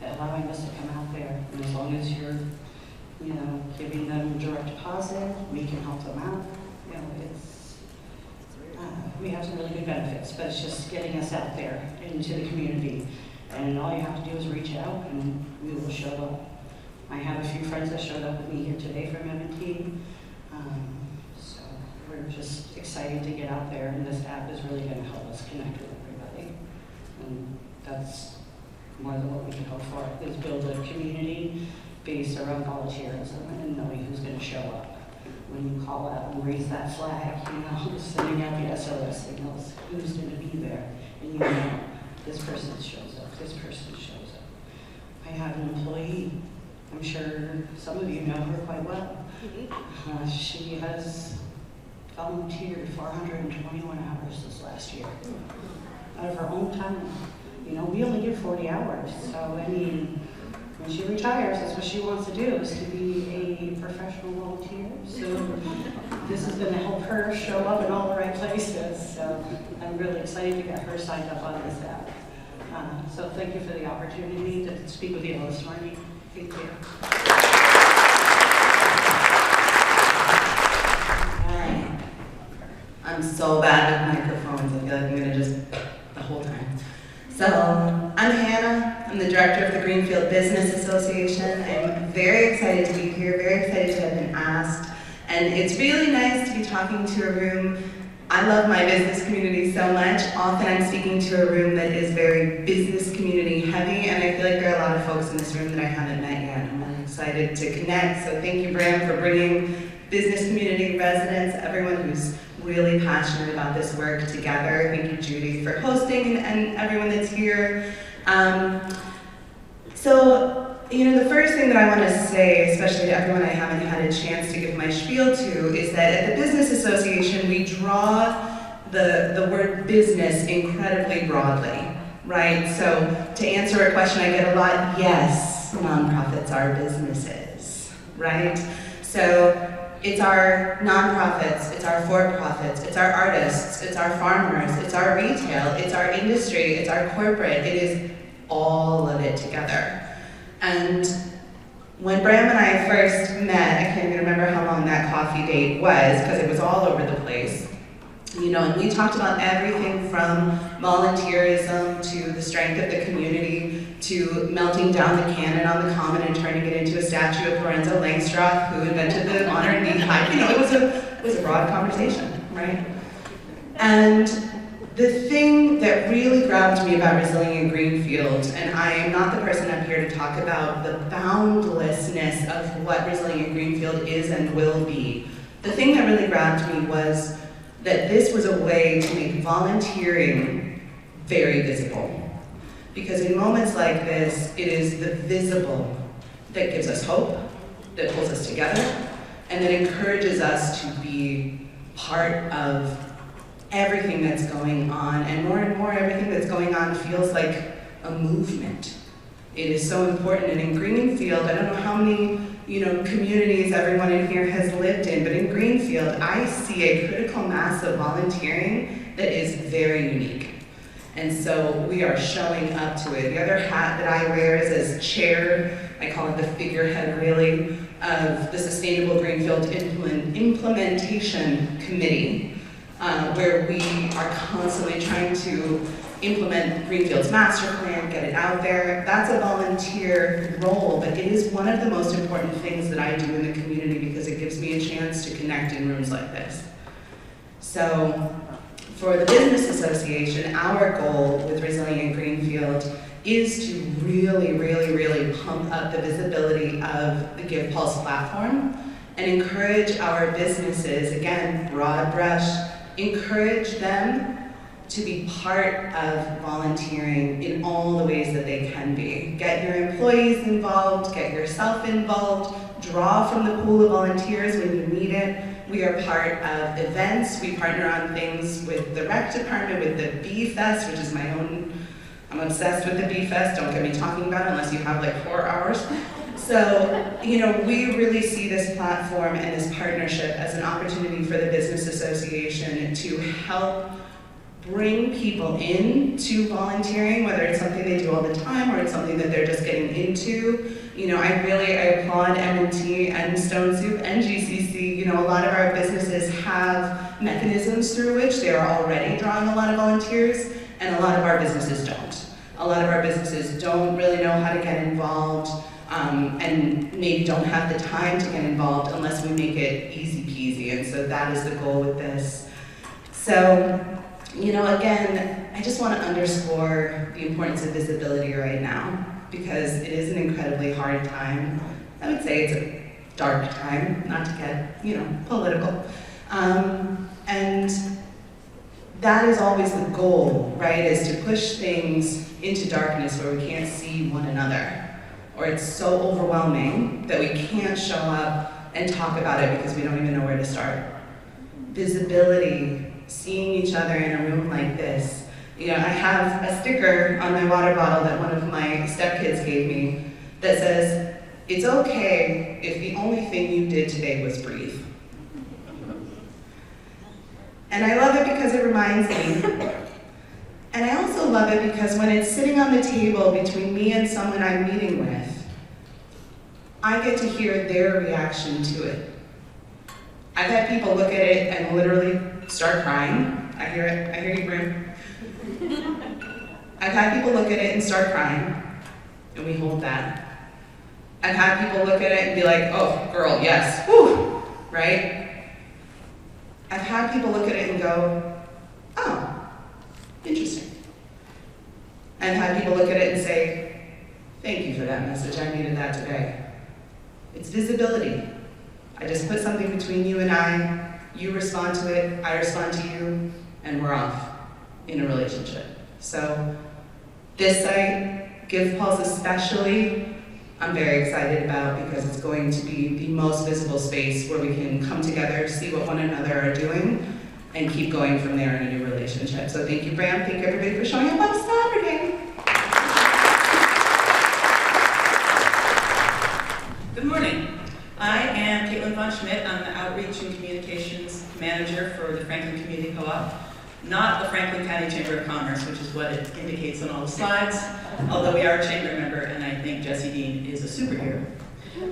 Speaker 5: allowing us to come out there. And as long as you're, you know, giving them direct deposit, we can help them out. You know, we have some really good benefits, but it's just getting us out there into the community. And all you have to do is reach out and we will show up. I have a few friends that showed up with me here today from M&T. So we're just excited to get out there, and this app is really going to help us connect with everybody. And that's more than what we can hope for, is build a community based around volunteerism and knowing who's going to show up. When you call out and raise that flag, you know, sending out the SOS signals, who's going to be there, and you know, this person shows up, this person shows up. I have an employee, I'm sure some of you know her quite well. She has volunteered 421 hours this last year, out of her own time. You know, we only give 40 hours, so I mean, when she retires, that's what she wants to do, is to be a professional volunteer. So this is going to help her show up in all the right places. So I'm really excited to get her signed up on this app. So thank you for the opportunity to speak with you all this morning. Thank you.
Speaker 7: All right. I'm so bad with microphones. I feel like I'm going to just the whole time. So, I'm Hannah. I'm the director of the Greenfield Business Association. I'm very excited to be here, very excited to have been asked. And it's really nice to be talking to a room. I love my business community so much. Often I'm speaking to a room that is very business community heavy, and I feel like there are a lot of folks in this room that I haven't met yet. I'm really excited to connect. So thank you, Bram, for bringing business community residents, everyone who's really passionate about this work together. Thank you, Judy, for hosting, and everyone that's here. So, you know, the first thing that I want to say, especially to everyone I haven't had a chance to give my spiel to, is that at the Business Association, we draw the word business incredibly broadly, right? So to answer a question I get a lot, yes, nonprofits are businesses, right? So it's our nonprofits, it's our for-profits, it's our artists, it's our farmers, it's our retail, it's our industry, it's our corporate. It is all of it together. And when Bram and I first met, I can't even remember how long that coffee date was, because it was all over the place. You know, and we talked about everything from volunteerism to the strength of the community to melting down the cannon on the common and turning it into a statue of Lorenzo Langstroth, who invented the modern beehive. You know, it was a broad conversation, right? And the thing that really grabbed me about Resilient Greenfield, and I am not the person up here to talk about the boundlessness of what Resilient Greenfield is and will be. The thing that really grabbed me was that this was a way to make volunteering very visible. Because in moments like this, it is the visible that gives us hope, that pulls us together, and that encourages us to be part of everything that's going on. And more, everything that's going on feels like a movement. It is so important. And in Greenfield, I don't know how many communities everyone in here has lived in, but in Greenfield, I see a critical mass of volunteering that is very unique. And so we are showing up to it. The other hat that I wear is as chair, I call it the figurehead really, of the Sustainable Greenfield Implementation Committee, where we are constantly trying to implement Greenfield's master plan, get it out there. That's a volunteer role, but it is one of the most important things that I do in the community because it gives me a chance to connect in rooms like this. So for the Business Association, our goal with Resilient Greenfield is to really, really, really pump up the visibility of the Give Pulse platform and encourage our businesses, again, broad brush, encourage them to be part of volunteering in all the ways that they can be. Get your employees involved, get yourself involved, draw from the pool of volunteers when you need it. We are part of events. We partner on things with the rec department, with the Bee Fest, which is my own, I'm obsessed with the Bee Fest. Don't get me talking about it unless you have like 4 hours. So, we really see this platform and this partnership as an opportunity for the Business Association to help bring people into volunteering, whether it's something they do all the time or it's something that they're just getting into. You know, I applaud M&T and Stone Soup and GCC. You know, a lot of our businesses have mechanisms through which they are already drawing a lot of volunteers, and a lot of our businesses don't. A lot of our businesses don't really know how to get involved, and maybe don't have the time to get involved unless we make it easy peasy, and so that is the goal with this. So, you know, again, I just want to underscore the importance of visibility right now, because it is an incredibly hard time. I would say it's a dark time, not to get, you know, political. And that is always the goal, right, is to push things into darkness where we can't see one another, or it's so overwhelming that we can't show up and talk about it because we don't even know where to start. Visibility, seeing each other in a room like this. You know, I have a sticker on my water bottle that one of my stepkids gave me that says, "It's okay if the only thing you did today was breathe." And I love it because it reminds me. And I also love it because when it's sitting on the table between me and someone I'm meeting with, I get to hear their reaction to it. I've had people look at it and literally start crying. I hear it. I hear you, Brim. I've had people look at it and start crying, and we hold that. I've had people look at it and be like, "Oh, girl, yes, whew," right? I've had people look at it and go, "Oh, interesting." I've had people look at it and say, "Thank you for that message, I needed that today." It's visibility. I just put something between you and I, you respond to it, I respond to you, and we're off in a relationship. So this site, Give Pulse especially, I'm very excited about because it's going to be the most visible space where we can come together, see what one another are doing, and keep going from there in a new relationship. So thank you, Bram. Thank you, everybody, for showing up on Saturday.
Speaker 8: Good morning. I am Caitlin Von Schmidt. I'm the Outreach and Communications Manager for the Franklin Community Co-op, not the Franklin County Chamber of Commerce, which is what it indicates on all the slides, although we are a chamber member, and I think Jesse Dean is a superhero.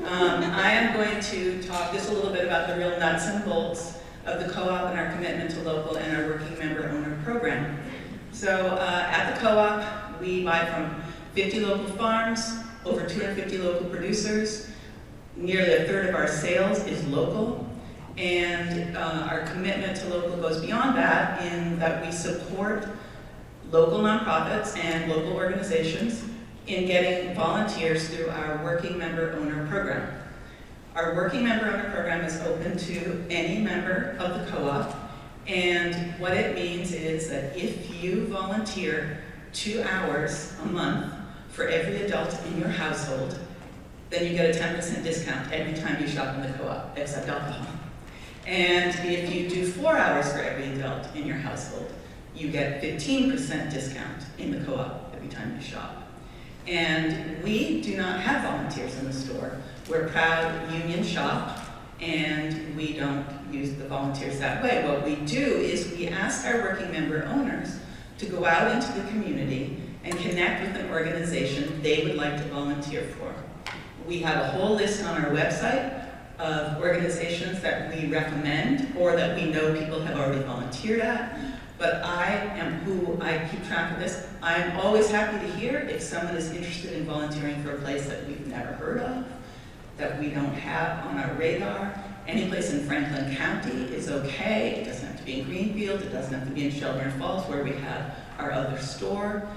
Speaker 8: I am going to talk just a little bit about the real nuts and bolts of the co-op and our commitment to local and our working member owner program. So at the co-op, we buy from 50 local farms, over 250 local producers. Nearly a third of our sales is local, and our commitment to local goes beyond that in that we support local nonprofits and local organizations in getting volunteers through our working member owner program. Our working member owner program is open to any member of the co-op, and what it means is that if you volunteer 2 hours a month for every adult in your household, then you get a 10% discount every time you shop in the co-op, except alcohol. And if you do 4 hours for every adult in your household, you get 15% discount in the co-op every time you shop. And we do not have volunteers in the store. We're a proud union shop, and we don't use the volunteers that way. What we do is we ask our working member owners to go out into the community and connect with an organization they would like to volunteer for. We have a whole list on our website of organizations that we recommend or that we know people have already volunteered at. But I keep track of this. I'm always happy to hear if someone is interested in volunteering for a place that we've never heard of, that we don't have on our radar. Any place in Franklin County is okay. It doesn't have to be in Greenfield. It doesn't have to be in Shelburne Falls where we have our other store.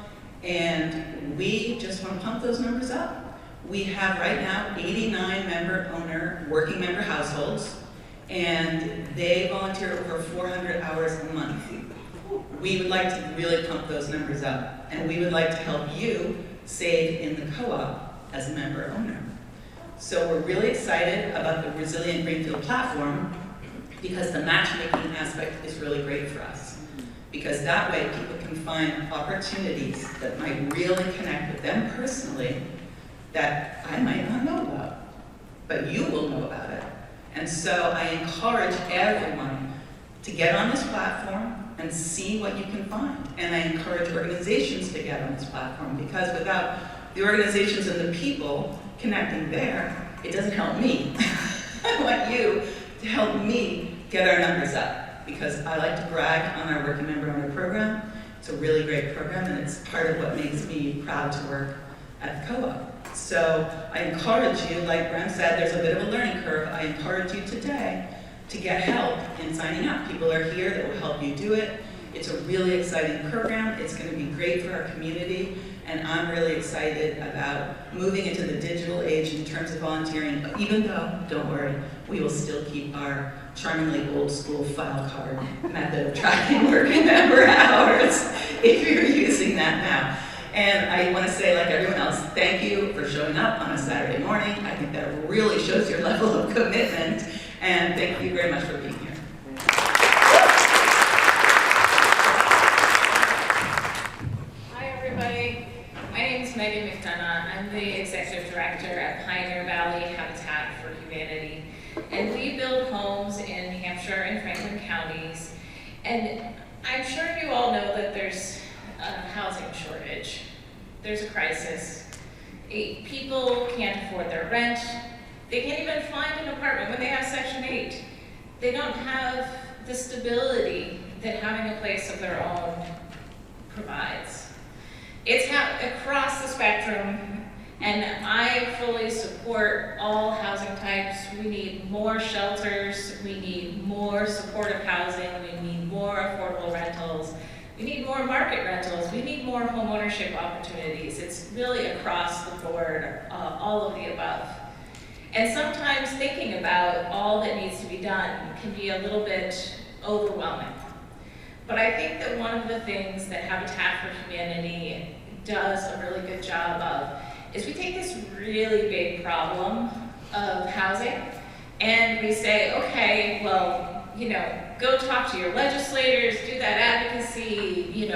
Speaker 8: And we just want to pump those numbers up. We have right now 89 member-owner, working member households, and they volunteer over 400 hours a month. We would like to really pump those numbers up, and we would like to help you save in the co-op as a member-owner. So we're really excited about the Resilient Greenfield platform because the matchmaking aspect is really great for us. Because that way people can find opportunities that might really connect with them personally that I might not know about, but you will know about it. And so I encourage everyone to get on this platform, and see what you can find. And I encourage organizations to get on this platform, because without the organizations and the people connecting there, it doesn't help me. I want you to help me get our numbers up, because I like to brag on our working member owner program. It's a really great program, and it's part of what makes me proud to work at the co-op. So I encourage you, like Bram said, there's a bit of a learning curve. I encourage you today to get help in signing up. People are here that will help you do it. It's a really exciting program. It's going to be great for our community, and I'm really excited about moving into the digital age in terms of volunteering, even though, don't worry, we will still keep our charmingly old school file card method of tracking working member hours if you're using that now. And I want to say, like everyone else, thank you for showing up on a Saturday morning. I think that really shows your level of commitment, and thank you very much for being here.
Speaker 9: Hi, everybody. My name is Megan McDonough. I'm the Executive Director at Pioneer Valley Habitat for Humanity. And we build homes in Hampshire and Franklin counties. And I'm sure you all know that there's a housing shortage. There's a crisis. People can't afford their rent. They can't even find an apartment when they have Section 8. They don't have the stability that having a place of their own provides. It's across the spectrum, and I fully support all housing types. We need more shelters, we need more supportive housing, we need more affordable rentals, we need more market rentals, we need more home ownership opportunities. It's really across the board, all of the above. And sometimes thinking about all that needs to be done can be a little bit overwhelming. But I think that one of the things that Habitat for Humanity does a really good job of is we take this really big problem of housing and we say, okay, well, go talk to your legislators, do that advocacy,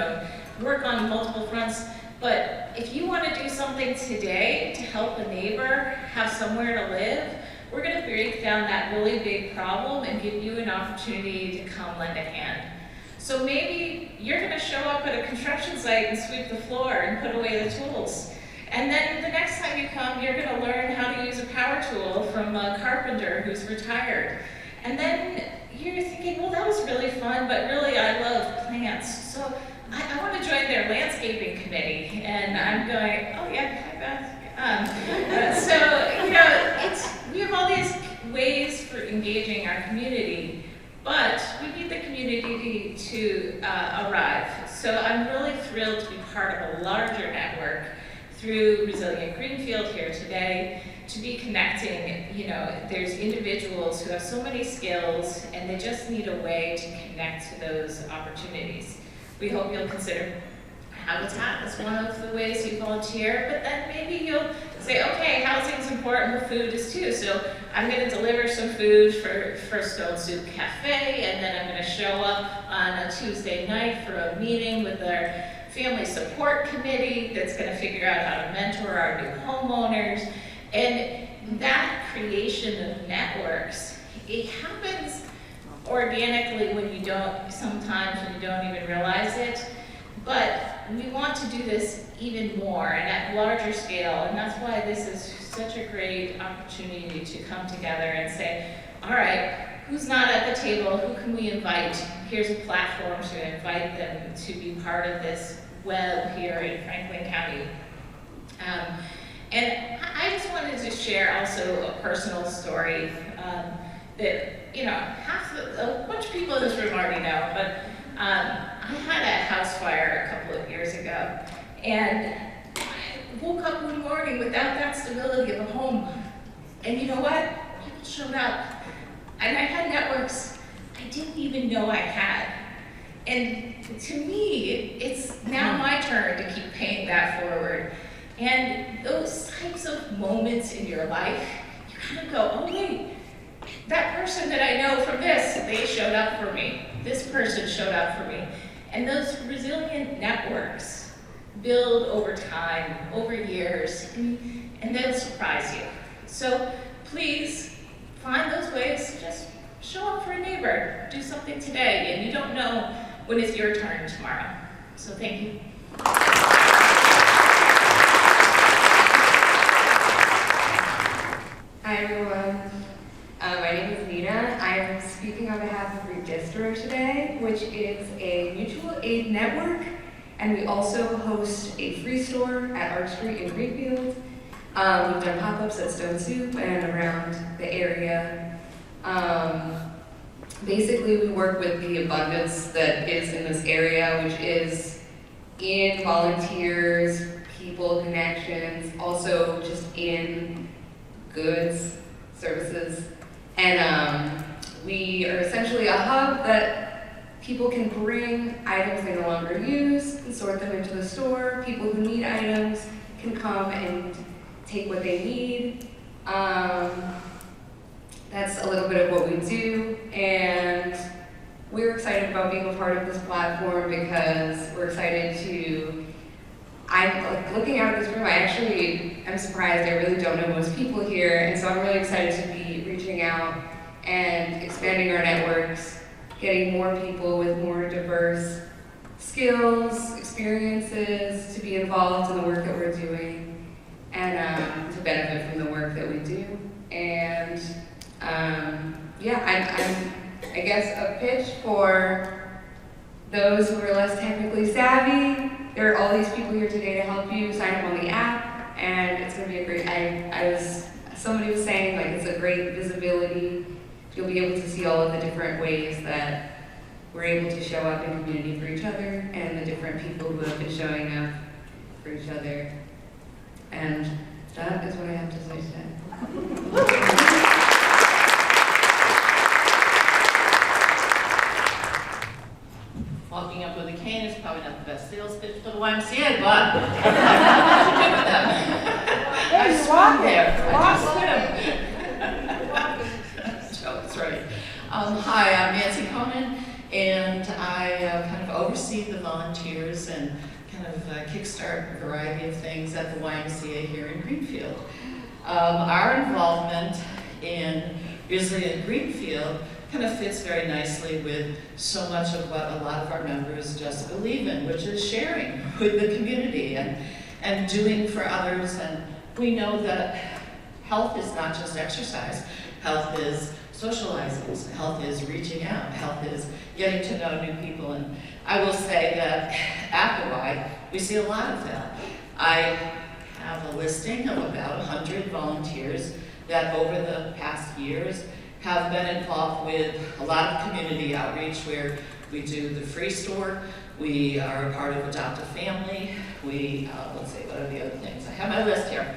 Speaker 9: work on multiple fronts. But if you want to do something today to help a neighbor have somewhere to live, we're going to break down that really big problem and give you an opportunity to come lend a hand. So maybe you're going to show up at a construction site and sweep the floor and put away the tools. And then the next time you come, you're going to learn how to use a power tool from a carpenter who's retired. And then you're thinking, well, that was really fun, but really I love plants. So I want to join their landscaping committee. And I'm going, oh yeah, hi Beth. We have all these ways for engaging our community, but we need the community to arrive. So I'm really thrilled to be part of a larger network through Resilient Greenfield here today, to be connecting. There's individuals who have so many skills and they just need a way to connect to those opportunities. We hope you'll consider Habitat as one of the ways you volunteer, but then maybe you'll say, okay, housing's important, but food is too. So I'm going to deliver some food for Stone Soup Cafe, and then I'm going to show up on a Tuesday night for a meeting with our family support committee that's going to figure out how to mentor our new homeowners. And that creation of networks, it happens organically sometimes when you don't even realize it. But we want to do this even more and at larger scale, and that's why this is such a great opportunity to come together and say, all right, who's not at the table, who can we invite? Here's a platform to invite them to be part of this web here in Franklin County. And I just wanted to share also a personal story that, a bunch of people in this room already know, but I had a house fire a couple of years ago, and I woke up one morning without that stability of a home. And you know what? People showed up, and I had networks I didn't even know I had. And to me, it's now my turn to keep paying that forward. And those types of moments in your life, you kind of go, oh wait, that person that I know from this, they showed up for me. This person showed up for me. And those resilient networks build over time, over years, and they'll surprise you. So please find those ways to just show up for a neighbor, do something today, and you don't know when it's your turn tomorrow. So thank you.
Speaker 10: Hi everyone, my name is Nina. I'm speaking on behalf of Redistro today, which is a mutual aid network, and we also host a free store at Arch Street in Greenfield. We've done pop-ups at Stone Soup and around the area. Basically, we work with the abundance that is in this area, which is in volunteers, people, connections, also just in goods, services, and we are essentially a hub that people can bring items they no longer use and sort them into the store. People who need items can come and take what they need. That's a little bit of what we do, and we're excited about being a part of this platform because we're excited to, I'm looking out at this room, I actually am surprised. I really don't know most people here, and so I'm really excited to be reaching out and expanding our networks, getting more people with more diverse skills, experiences to be involved in the work that we're doing, and to benefit from the work that we do. And yeah, I guess a pitch for those who are less technically savvy. There are all these people here today to help you sign up on the app, and it's going to be a great, somebody was saying, like, it's a great visibility. You'll be able to see all of the different ways that we're able to show up in community for each other, and the different people who have been showing up for each other. And that is what I have to say today.
Speaker 11: Walking up with a cane is probably not the best sales pitch for the YMCA, but what did you do with them? I swam there. I just swim. That's right. Hi, I'm Nancy Conan, and I kind of oversee the volunteers and kind of kickstart a variety of things at the YMCA here in Greenfield. Our involvement in Resilient Greenfield kind of fits very nicely with so much of what a lot of our members just believe in, which is sharing with the community and doing for others. And we know that health is not just exercise. Health is socializing. Health is reaching out. Health is getting to know new people. And I will say that at the Y, we see a lot of that. I have a listing of about 100 volunteers that over the past years have been involved with a lot of community outreach where we do the free store, we are a part of Adopt a Family, we, let's see, what are the other things? I have my list here.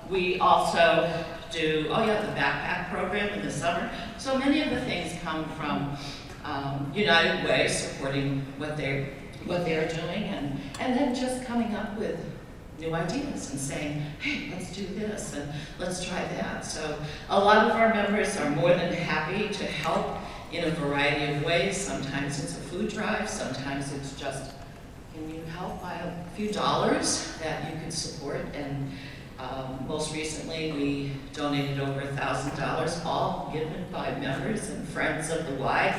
Speaker 11: We also do, the backpack program in the summer. So many of the things come from United Way, supporting what they're doing, and then just coming up with new ideas and saying, hey, let's do this and let's try that. So a lot of our members are more than happy to help in a variety of ways. Sometimes it's a food drive, sometimes it's just, can you help by a few dollars that you can support? And most recently we donated over $1,000, all given by members and friends of the Y,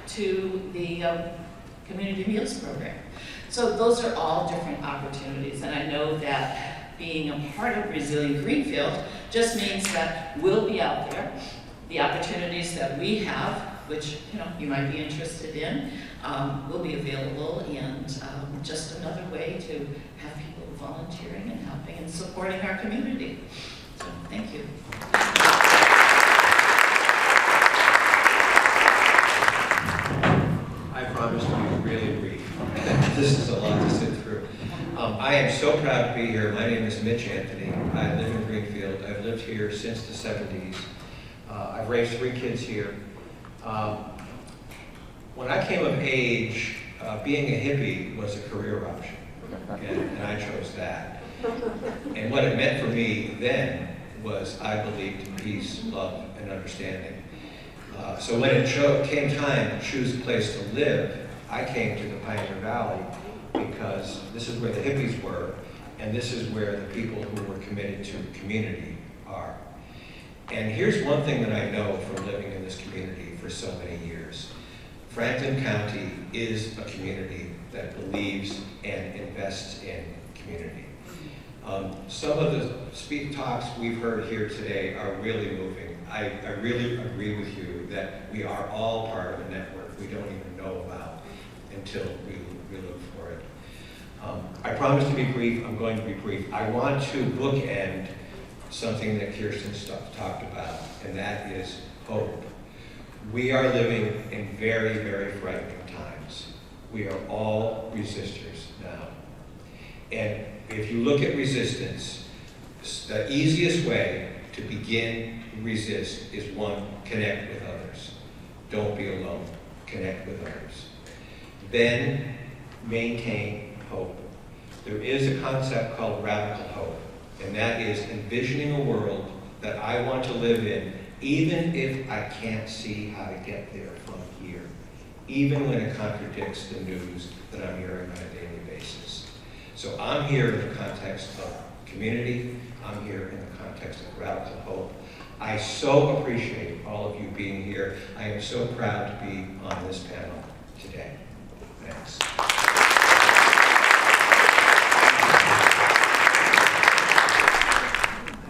Speaker 11: to the Community Meals Program. So those are all different opportunities, and I know that being a part of Resilient Greenfield just means that we'll be out there. The opportunities that we have, which you might be interested in, will be available, and just another way to have people volunteering and helping and supporting our community. So thank you.
Speaker 12: I promise to be really brief. This is a lot to sit through. I am so proud to be here. My name is Mitch Anthony. I live in Greenfield. I've lived here since the 70s. I've raised 3 kids here. When I came of age, being a hippie was a career option, and I chose that. And what it meant for me then was I believed in peace, love, and understanding. So when it came time to choose a place to live, I came to the Pioneer Valley because this is where the hippies were, and this is where the people who were committed to community are. And here's one thing that I know from living in this community for so many years. Franklin County is a community that believes and invests in community. Some of the talks we've heard here today are really moving. I really agree with you that we are all part of a network we don't even know about until we look for it. I promise to be brief. I'm going to be brief. I want to bookend something that Kirsten talked about, and that is hope. We are living in very, very frightening times. We are all resistors now. And if you look at resistance, the easiest way to begin to resist is one, connect with others. Don't be alone. Connect with others. Then maintain hope. There is a concept called radical hope, and that is envisioning a world that I want to live in, even if I can't see how to get there from here, even when it contradicts the news that I'm hearing on a daily basis. So I'm here in the context of community. I'm here in the context of radical hope. I so appreciate all of you being here. I am so proud to be on this panel today. Thanks.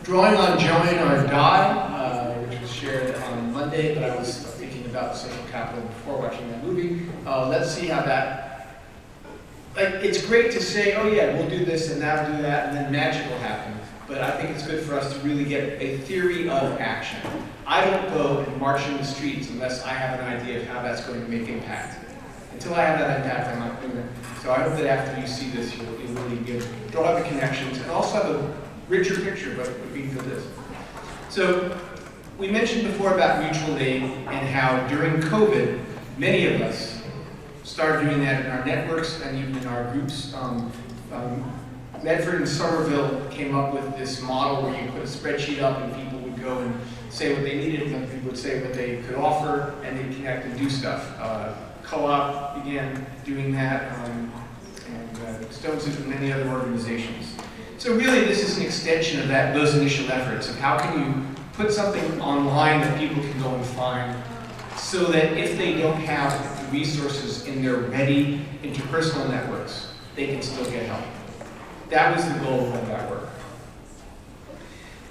Speaker 13: Drawing on Join or Die, which was shared on Monday, but I was thinking about social capital before watching that movie. Let's see how that, it's great to say, oh yeah, we'll do this and that'll do that, and then magic will happen. But I think it's good for us to really get a theory of action. I don't go and march in the streets unless I have an idea of how that's going to make impact. Until I have that impact, I'm not doing it. So I hope that after you see this, you'll really draw the connections and also have a richer picture of what Greenfield is. So we mentioned before about mutual aid and how during COVID, many of us started doing that in our networks and even in our groups. Medford and Somerville came up with this model where you put a spreadsheet up and people would go and say what they needed, and then people would say what they could offer, and they'd connect and do stuff. Co-op began doing that, and Stone Soup and many other organizations. So really, this is an extension of those initial efforts of how can you put something online that people can go and find so that if they don't have the resources in their ready interpersonal networks, they can still get help. That was the goal of that work.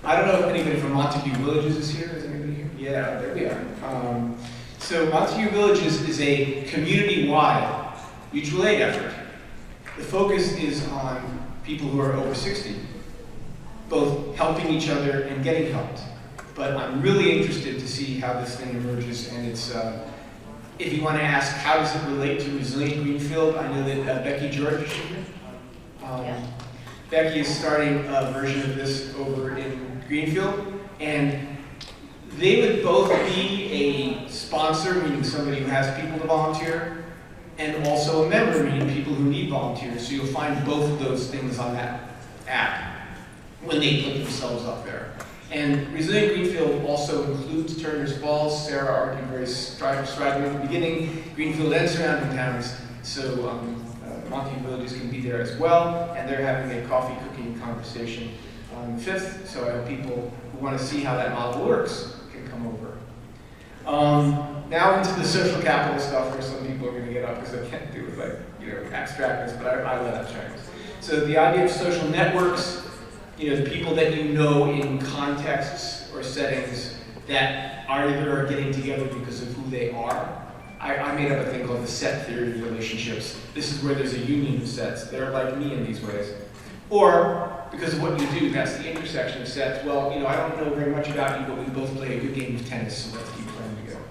Speaker 13: I don't know if anybody from Montague Villages is here. Is anybody here? Yeah, there we are. So Montague Villages is a community-wide mutual aid effort. The focus is on people who are over 60, both helping each other and getting helped. But I'm really interested to see how this thing emerges, and it's, if you want to ask how does it relate to Resilient Greenfield, I know that Becky George is here. Becky is starting a version of this over in Greenfield, and they would both be a sponsor, meaning somebody who has people to volunteer, and also a member, meaning people who need volunteers. So you'll find both of those things on that app when they put themselves up there. And Resilient Greenfield also includes Turner's Falls. Sarah argued very stridently at the beginning, Greenfield and surrounding towns. So Montague Villages can be there as well, and they're having a coffee cooking conversation on the 5th. So I hope people who want to see how that model works can come over. Now into the social capital stuff, where some people are going to get up because I can't do it abstractness, but I let abstractness. So the idea of social networks, the people that you know in contexts or settings that either are getting together because of who they are. I made up a thing called the set theory of relationships. This is where there's a union of sets. They're like me in these ways. Or because of what you do, that's the intersection of sets. Well, I don't know very much about you, but we both play a good game of tennis, so let's keep playing together.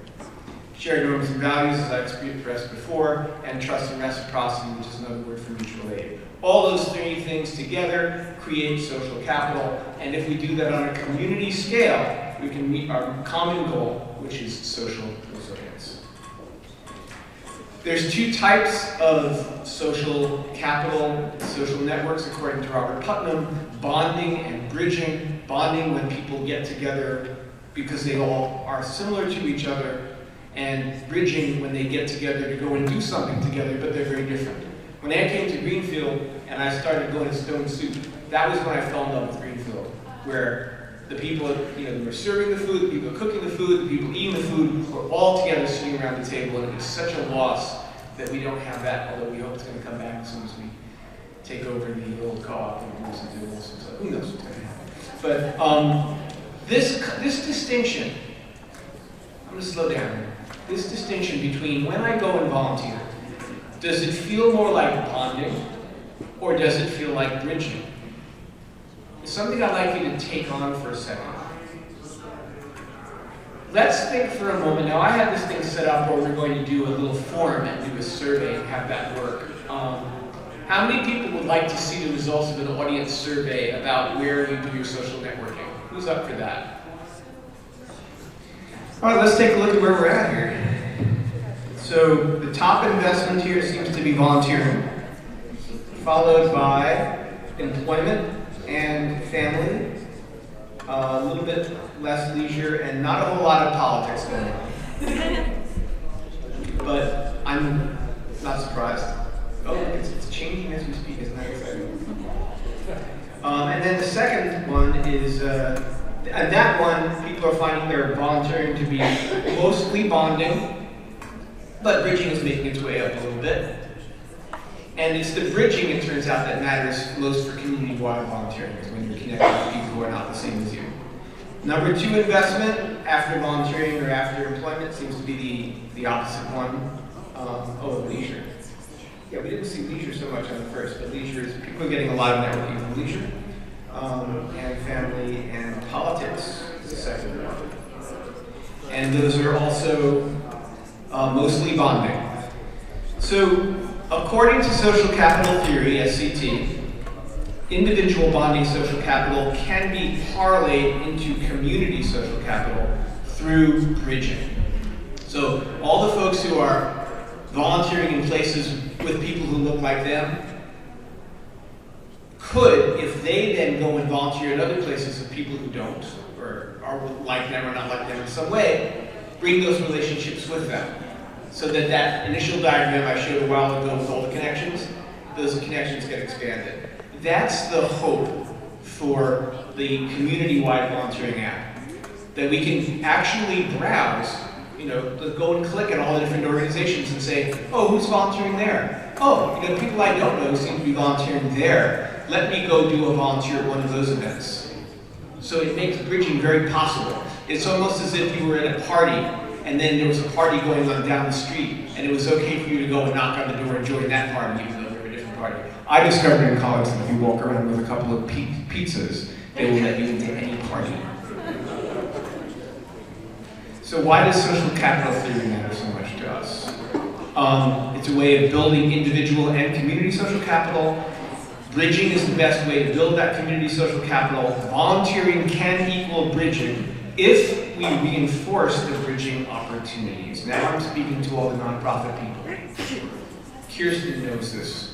Speaker 13: Shared norms and values, as I expressed before, and trust and reciprocity, which is another word for mutual aid. All those three things together create social capital, and if we do that on a community scale, we can meet our common goal, which is social resilience. There's two types of social capital, social networks, according to Robert Putnam: bonding and bridging. Bonding, when people get together because they all are similar to each other, and bridging, when they get together to go and do something together, but they're very different. When I came to Greenfield and I started going to Stone Soup, that was when I fell in love with Greenfield, where
Speaker 2: The people who are serving the food, the people cooking the food, the people eating the food, we're all together sitting around the table, and it's such a loss that we don't have that, although we hope it's going to come back as soon as we take over the old co-op and do some deals. So who knows what's going to happen. But this distinction, I'm going to slow down here. This distinction between when I go and volunteer, does it feel more like bonding, or does it feel like bridging? It's something I'd like you to take on for a second. Let's think for a moment. Now, I have this thing set up where we're going to do a little form and do a survey and have that work. How many people would like to see the results of an audience survey about where you do your social networking? Who's up for that? All right, let's take a look at where we're at here. So the top investment here seems to be volunteering, followed by employment and family, a little bit less leisure, and not a whole lot of politics going on. But I'm not surprised. Oh, it's changing as we speak, isn't that exciting? And then the second one is, and that one, people are finding their volunteering to be mostly bonding, but bridging is making its way up a little bit. And it's the bridging, it turns out, that matters most for community-wide volunteering, is when you're connected with people who are not the same as you. Number 2 investment, after volunteering or after employment, seems to be the opposite one. Leisure. Yeah, we didn't see leisure so much on the first, but leisure is, people are getting a lot of networking from leisure. And family and politics is the second one. And those are also mostly bonding. So, according to social capital theory, SCT, individual bonding social capital can be parlayed into community social capital through bridging. So all the folks who are volunteering in places with people who look like them could, if they then go and volunteer at other places with people who don't, or are like them or not like them in some way, bring those relationships with them. So that initial diagram I showed a while ago with all the connections, those connections get expanded. That's the hope for the community-wide volunteering app. That we can actually browse, go and click at all the different organizations and say, oh, who's volunteering there? Oh, people I don't know seem to be volunteering there. Let me go do a volunteer at one of those events. So it makes bridging very possible. It's almost as if you were at a party and then there was a party going on down the street, and it was okay for you to go and knock on the door and join that party, even though they were a different party. I discovered in college that if you walk around with a couple of pizzas, they will let you into any party. So why does social capital theory matter so much to us? It's a way of building individual and community social capital. Bridging is the best way to build that community social capital. Volunteering can equal bridging if we reinforce the bridging opportunities. Now I'm speaking to all the nonprofit people. Kirsten knows this,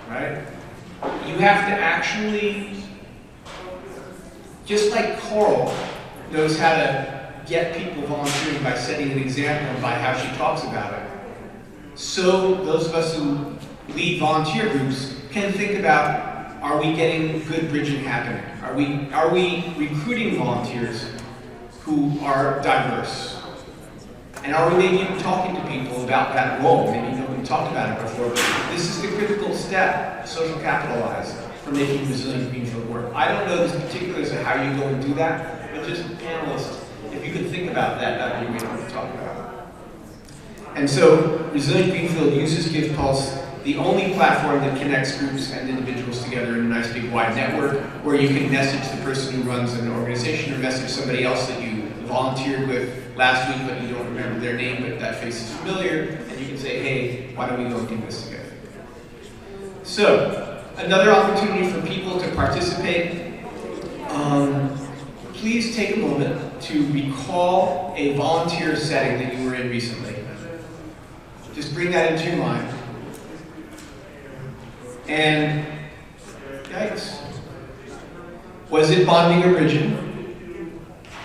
Speaker 2: right? You have to actually, just like Coral knows how to get people volunteering by setting an example by how she talks about it, so those of us who lead volunteer groups can think about, are we getting good bridging happening? Are we recruiting volunteers who are diverse? And are we maybe even talking to people about that role? Maybe nobody talked about it before, but this is the critical step, social capitalize, for making resilient Greenfield work. I don't know the particulars of how you go and do that, but just panelists, if you could think about that, that would be great to talk about. And so, Resilient Greenfield uses GivePulse, the only platform that connects groups and individuals together in a nice big wide network, where you can message the person who runs an organization or message somebody else that you volunteered with last week but you don't remember their name, but that face is familiar, and you can say, hey, why don't we go do this together? So, another opportunity for people to participate. Please take a moment to recall a volunteer setting that you were in recently. Just bring that into your mind. And, yikes. Was it bonding or bridging?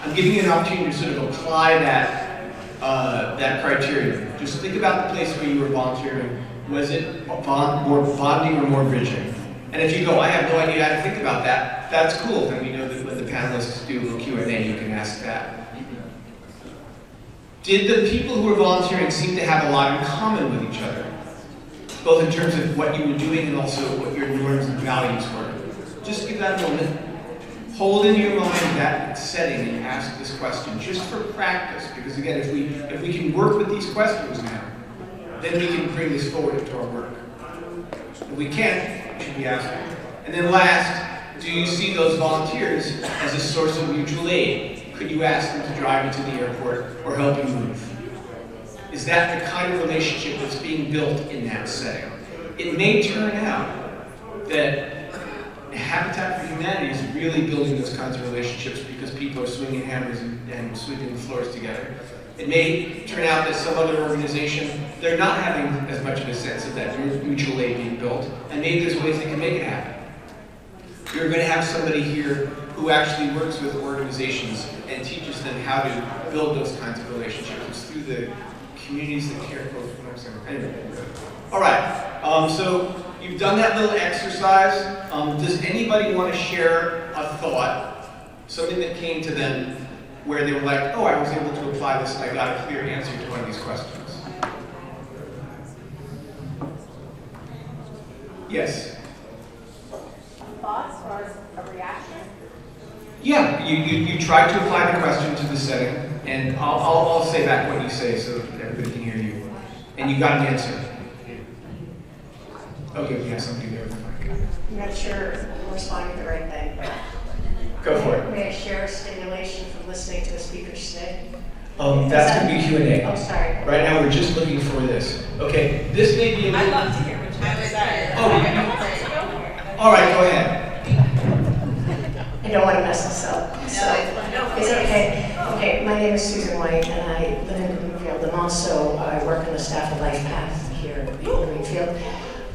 Speaker 2: I'm giving you an opportunity to sort of apply that criteria. Just think about the place where you were volunteering. Was it more bonding or more bridging? And if you go, I have no idea how to think about that, that's cool. Then we know that when the panelists do a Q&A Q&A, you can ask that. Did the people who were volunteering seem to have a lot in common with each other? Both in terms of what you were doing and also what your norms and values were. Just give that a moment. Hold in your mind that setting and ask this question just for practice. Because again, if we can work with these questions now, then we can bring this forward into our work. If we can't, we should be asking. And then last, do you see those volunteers as a source of mutual aid? Could you ask them to drive you to the airport or help you move? Is that the kind of relationship that's being built in that setting? It may turn out that Habitat for Humanity is really building those kinds of relationships because people are swinging hammers and sweeping the floors together. It may turn out that some other organization, they're not having as much of a sense of that mutual aid being built, and maybe there's ways they can make it happen. You're going to have somebody here who actually works with organizations and teaches them how to build those kinds of relationships. It's through the communities that care for them. Anyway. All right, so you've done that little exercise. Does anybody want to share a thought, something that came to them where they were like, oh, I was able to apply this and I got a clear answer to one of these questions? Yes?
Speaker 6: Thoughts or a reaction?
Speaker 2: Yeah, you tried to apply the question to the setting, and I'll say back what you say so everybody can hear you. And you got an answer. Okay, we have somebody there.
Speaker 14: I'm not sure if I'm responding to the right thing.
Speaker 2: Go for it.
Speaker 14: May I share stimulation from listening to the speakers today?
Speaker 2: That's going to be Q&A.
Speaker 14: Oh, sorry.
Speaker 2: Right now we're just looking for this. Okay, this may be a little...
Speaker 8: I'd love to hear what you have to say.
Speaker 2: Oh, all right, go ahead.
Speaker 14: I don't want to mess this up. So, is it okay? Okay, my name is Susan White, and I live in Greenfield, and also I work on the staff of Life Path here in Greenfield.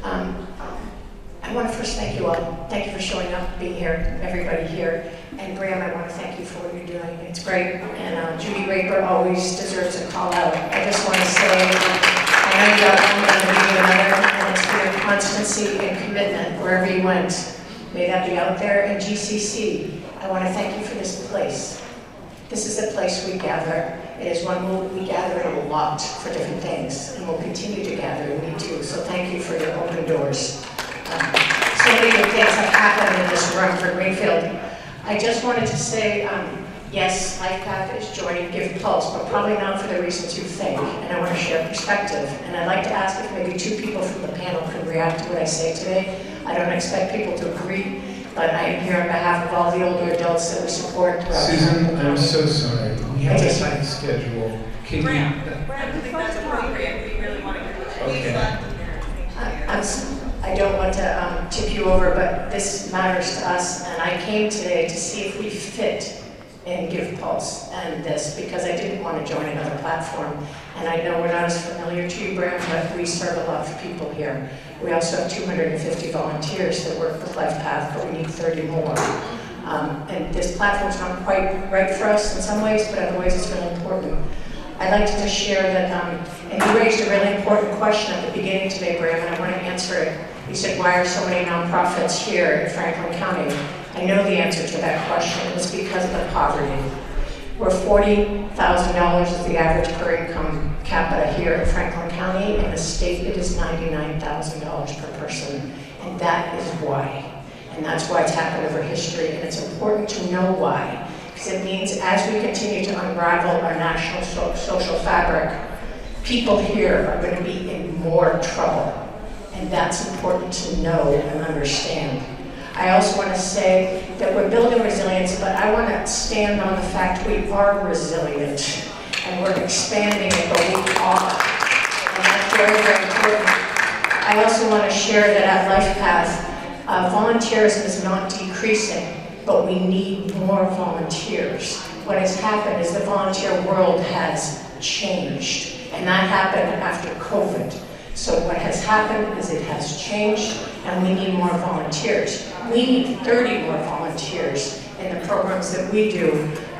Speaker 14: I want to first thank you all. Thank you for showing up, being here, everybody here. And Graham, I want to thank you for what you're doing. It's great. And Judy Raper always deserves a call out. I just want to say, I know you got one thing to do another, and it's been a constancy and commitment wherever you went. May that be out there. And GCC, I want to thank you for this place. This is the place we gather. It is one where we gather in a lot for different things, and we'll continue to gather, and me too. So thank you for your open doors. So many good things have happened in this room for Greenfield. I just wanted to say, yes, Life Path is joining Give Pulse, but probably not for the reasons you think, and I want to share perspective. And I'd like to ask if maybe two people from the panel can react to what I say today. I don't expect people to agree, but I am here on behalf of all the older adults that we support throughout.
Speaker 2: Susan, I'm so sorry. We have a tight schedule. Can you...
Speaker 8: I think that's appropriate. We really want to hear what you have.
Speaker 2: Okay.
Speaker 14: I don't want to tip you over, but this matters to us, and I came today to see if we fit in Give Pulse and this, because I didn't want to join another platform. And I know we're not as familiar to you, Bram, but we serve a lot of people here. We also have 250 volunteers that work with Life Path, but we need 30 more. And this platform's not quite right for us in some ways, but in other ways it's really important. I'd like to just share that, and you raised a really important question at the beginning today, Bram, and I want to answer it. You said, why are so many nonprofits here in Franklin County? I know the answer to that question. It's because of the poverty. We're $40,000 is the average per income capita here in Franklin County. In the state, it is $99,000 per person. And that is why. And that's why it's happened over history. And it's important to know why. Because it means as we continue to unravel our national social fabric, people here are going to be in more trouble. And that's important to know and understand. I also want to say that we're building resilience, but I want to stand on the fact we are resilient. And we're expanding it, but we are. And that's very, very important. I also want to share that at Life Path, volunteerism is not decreasing, but we need more volunteers. What has happened is the volunteer world has changed, and that happened after COVID. So what has happened is it has changed, and we need more volunteers. We need 30 more volunteers in the programs that we do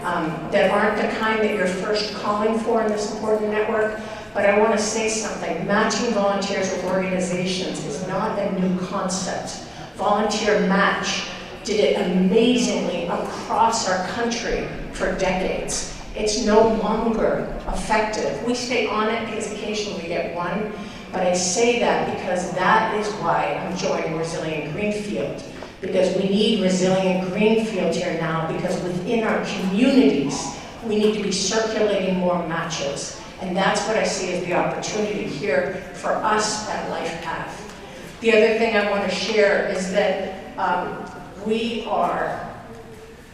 Speaker 14: that aren't the kind that you're first calling for in this important network. But I want to say something. Matching volunteers with organizations is not a new concept. Volunteer Match did it amazingly across our country for decades. It's no longer effective. We stay on it because occasionally we get one, but I say that because that is why I'm joining Resilient Greenfield. Because we need Resilient Greenfield here now, because within our communities, we need to be circulating more matches. And that's what I see as the opportunity here for us at LifePath. The other thing I want to share is that we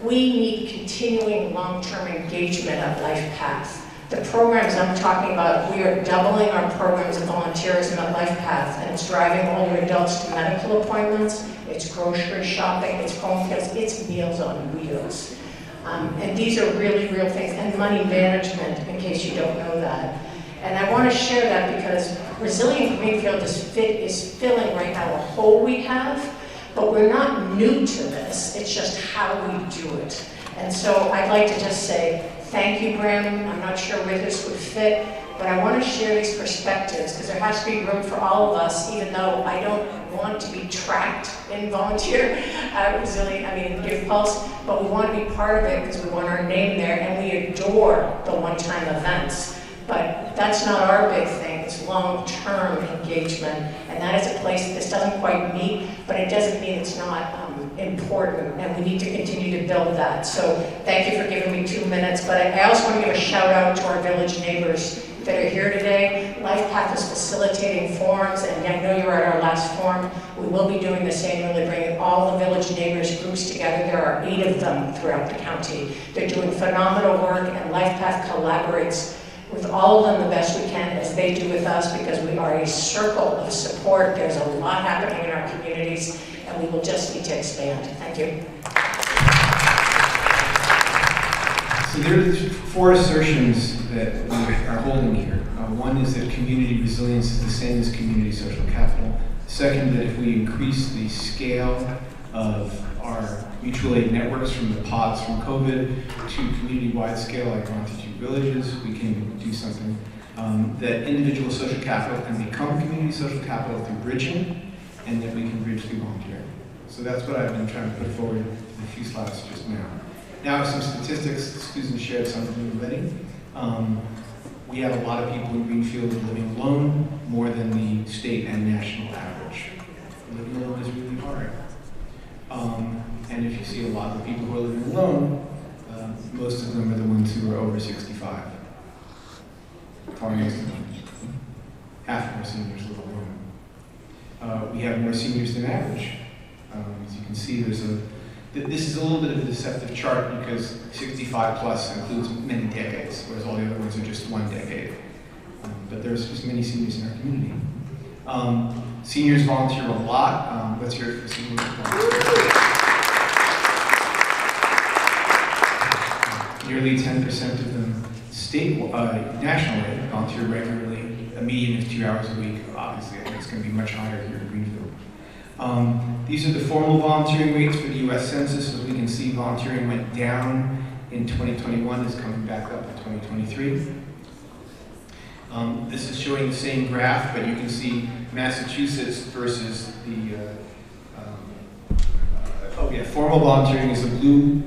Speaker 14: need continuing long-term engagement at LifePath. The programs I'm talking about, we are doubling our programs of volunteerism at LifePath, and it's driving older adults to medical appointments, it's grocery shopping, it's home care, it's Meals on Wheels. And these are really real things, and money management, in case you don't know that. And I want to share that because Resilient Greenfield is filling right now a hole we have, but we're not new to this, it's just how we do it. And so I'd like to just say, thank you, Bram. I'm not sure where this would fit, but I want to share these perspectives because there has to be room for all of us, even though I don't want to be tracked in volunteer Give Pulse, but we want to be part of it because we want our name there, and we adore the one-time events. But that's not our big thing, it's long-term engagement, and that is a place that this doesn't quite meet, but it doesn't mean it's not important, and we need to continue to build that. So thank you for giving me 2 minutes, but I also want to give a shout out to our village neighbors that are here today. LifePath is facilitating forums, and I know you were at our last forum. We will be doing this annually, bringing all the village neighbors groups together. There are 8 of them throughout the county. They're doing phenomenal work, and LifePath collaborates with all of them the best we can, as they do with us, because we are a circle of support. There's a lot happening in our communities, and we will just need to expand. Thank you.
Speaker 2: So there are 4 assertions that we are holding here. One is that community resilience is the same as community social capital. Second, that if we increase the scale of our mutual aid networks from the pods from COVID to community-wide scale, like Montague Villages, we can do something. That individual social capital can become community social capital through bridging, and that we can bridge through volunteering. So that's what I've been trying to put forward in a few slides just now. Now some statistics. Susan shared some of them already. We have a lot of people in Greenfield living alone, more than the state and national average. Living alone is really hard. And if you see a lot of the people who are living alone, most of them are the ones who are over 65. Far most of them. Half of our seniors live alone. We have more seniors than average. As you can see, this is a little bit of a deceptive chart because 65 plus includes many decades, whereas all the other ones are just 1 decade. But there's just many seniors in our community. Seniors volunteer a lot. Let's hear it for seniors. Nearly 10% of them nationally volunteer regularly, a median of 2 hours a week. Obviously, I think it's going to be much higher here in Greenfield. These are the formal volunteering rates for the U.S. Census. As we can see, volunteering went down in 2021, is coming back up in 2023. This is showing the same graph, but you can see Massachusetts versus the, formal volunteering is the blue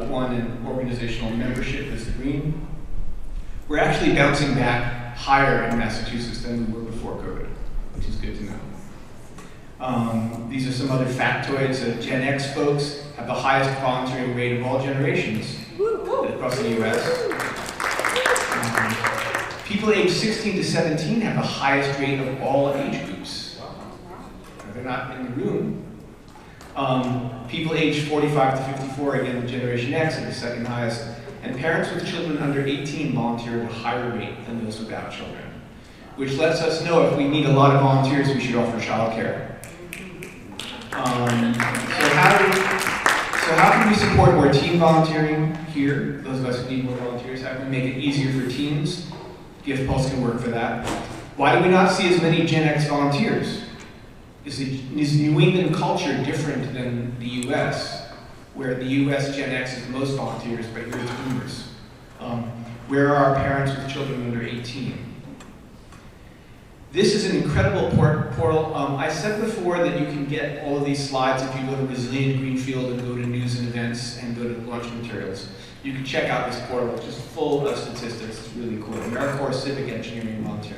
Speaker 2: one, and organizational membership is the green. We're actually bouncing back higher in Massachusetts than we were before COVID, which is good to know. These are some other factoids. Gen X folks have the highest volunteering rate of all generations across the U.S. People aged 16 to 17 have the highest rate of all age groups. They're not in the room. People aged 45 to 54, again, Generation X, are the second highest. And parents with children under 18 volunteer at a higher rate than those without children, which lets us know if we need a lot of volunteers, we should offer childcare. So how can we support more team volunteering here? Those of us who need more volunteers, how can we make it easier for teams? Gift Pulse can work for that. Why do we not see as many Gen X volunteers? Is New England culture different than the U.S., where the U.S. Gen X is the most volunteers, but here it's boomers? Where are our parents with children under 18? This is an incredible portal. I said before that you can get all of these slides if you go to Resilient Greenfield and go to news and events and go to launch materials. You can check out this portal, it's just full of statistics, it's really cool. AmeriCorps Civic Engineering Volunteer.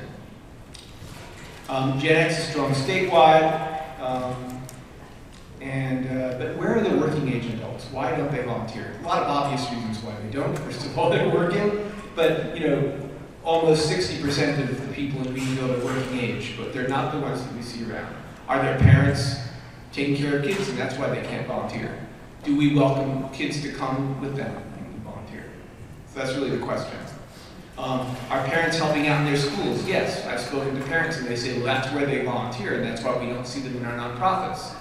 Speaker 2: Gen X is strong statewide, but where are the working age adults? Why don't they volunteer? A lot of obvious reasons why they don't. First of all, they're working, but almost 60% of the people in Greenfield are working age, but they're not the ones that we see around. Are their parents taking care of kids, and that's why they can't volunteer? Do we welcome kids to come with them and volunteer? So that's really the question. Are parents helping out in their schools? Yes, I've spoken to parents and they say, well, that's where they volunteer, and that's why we don't see them in our nonprofits.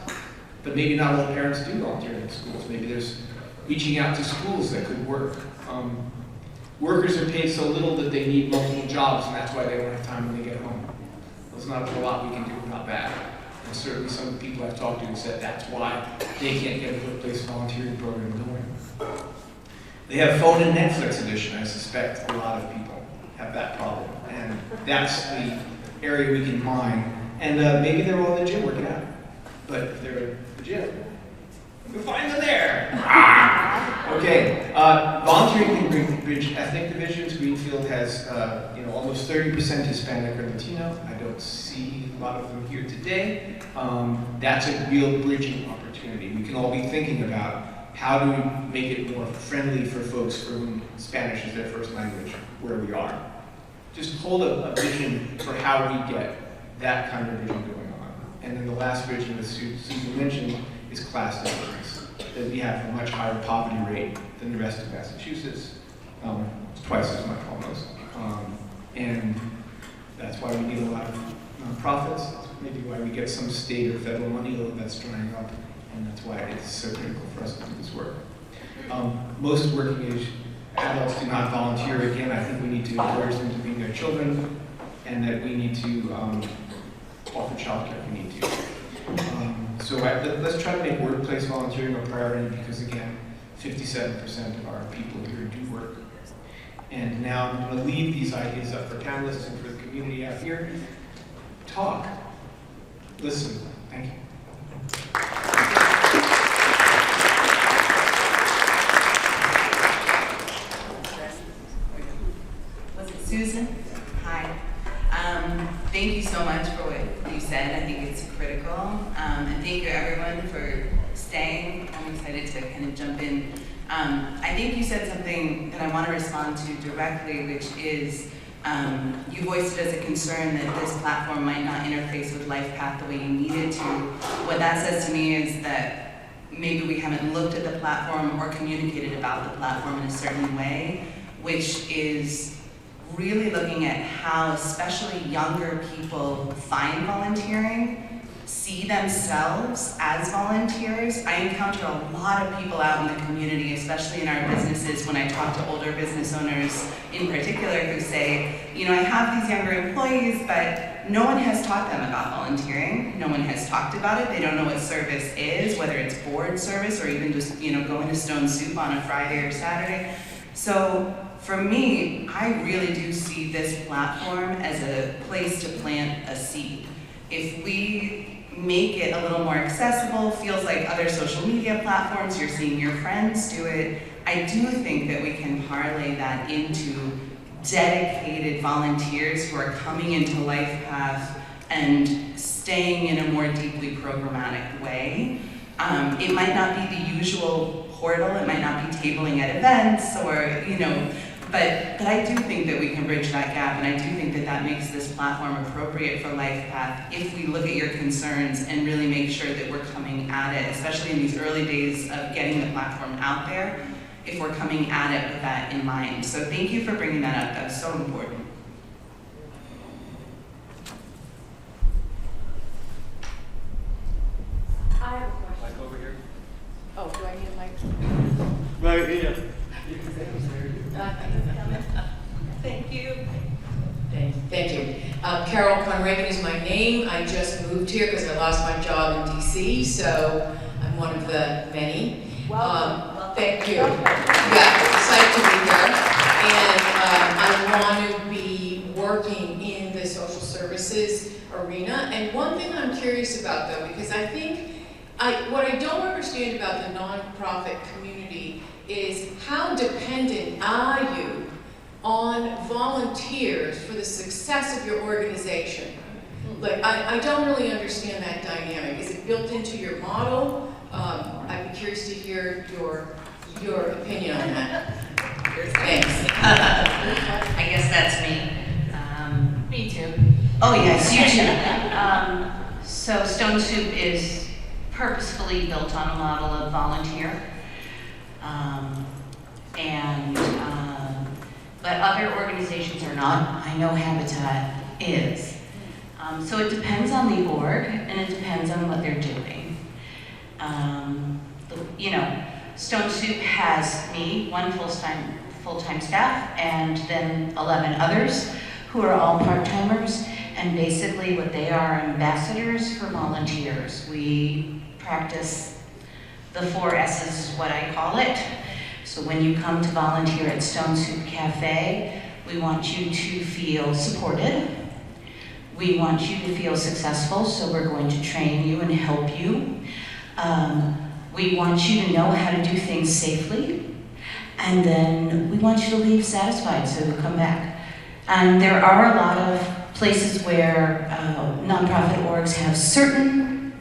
Speaker 2: But maybe not all parents do volunteer in schools. Maybe there's reaching out to schools that could work. Workers are paid so little that they need multiple jobs, and that's why they don't have time when they get home. There's not a lot we can do about that. And certainly some of the people I've talked to have said that's why they can't get a workplace volunteering program going. They have phone and Netflix addiction. I suspect a lot of people have that problem. And that's the area we can mine. And maybe they're all in the gym working out. But if they're in the gym, you'll find them there. Okay, volunteering can bridge ethnic divisions. Greenfield has almost 30% Hispanic or Latino. I don't see a lot of them here today. That's a real bridging opportunity. We can all be thinking about how do we make it more friendly for folks for whom Spanish is their first language, where we are. Just hold a vision for how we get that kind of vision going on. And then the last vision that Susan mentioned is class difference. That we have a much higher poverty rate than the rest of Massachusetts. It's twice as much almost. And that's why we need a lot of nonprofits. That's maybe why we get some state or federal money, although that's drying up. And that's why it's so critical for us to do this work. Most working age adults do not volunteer. Again, I think we need to encourage them to bring their children, and that we need to offer childcare if we need to. So let's try to make workplace volunteering a priority because, again, 57% of our people here do work. And now I'm going to leave these ideas up for panelists and for the community out here. Talk. Listen. Thank you.
Speaker 7: Was it Susan? Hi. Thank you so much for what you said. I think it's critical. And thank you everyone for staying. I'm excited to kind of jump in. I think you said something that I want to respond to directly, which is you voiced it as a concern that this platform might not interface with LifePath the way you need it to. What that says to me is that maybe we haven't looked at the platform or communicated about the platform in a certain way, which is really looking at how especially younger people find volunteering, see themselves as volunteers. I encounter a lot of people out in the community, especially in our businesses, when I talk to older business owners in particular who say, I have these younger employees, but no one has taught them about volunteering. No one has talked about it. They don't know what service is, whether it's board service or even just, going to Stone Soup on a Friday or Saturday. So for me, I really do see this platform as a place to plant a seed. If we make it a little more accessible, feels like other social media platforms, you're seeing your friends do it, I do think that we can parlay that into dedicated volunteers who are coming into LifePath and staying in a more deeply programmatic way. It might not be the usual portal, it might not be tabling at events or, but I do think that we can bridge that gap, and I do think that that makes this platform appropriate for LifePath if we look at your concerns and really make sure that we're coming at it, especially in these early days of getting the platform out there, if we're coming at it with that in mind. So thank you for bringing that up, that's so important.
Speaker 6: I have a question.
Speaker 2: Mic over here.
Speaker 6: Oh, do I need a mic?
Speaker 2: Right here.
Speaker 6: Thank you.
Speaker 15: Thank you. Carol Conraven is my name. I just moved here because I lost my job in DC, so I'm one of the many.
Speaker 6: Welcome.
Speaker 15: Thank you. Yeah, excited to be here. And I want to be working in the social services arena. And one thing I'm curious about, though, because I think what I don't understand about the nonprofit community is how dependent are you on volunteers for the success of your organization? Like, I don't really understand that dynamic. Is it built into your model? I'd be curious to hear your opinion on that. Thanks.
Speaker 3: I guess that's me.
Speaker 9: Me too.
Speaker 3: Oh, yes, you too. So Stone Soup is purposefully built on a model of volunteer. But other organizations are not. I know Habitat is. So it depends on the org, and it depends on what they're doing. You know, Stone Soup has me, one full-time staff, and then 11 others who are all part-timers. And basically what they are ambassadors for volunteers. We practice the 4 S's is what I call it. So when you come to volunteer at Stone Soup Cafe, we want you to feel supported. We want you to feel successful, so we're going to train you and help you. We want you to know how to do things safely. And then we want you to leave satisfied, so you come back. And there are a lot of places where nonprofit orgs have certain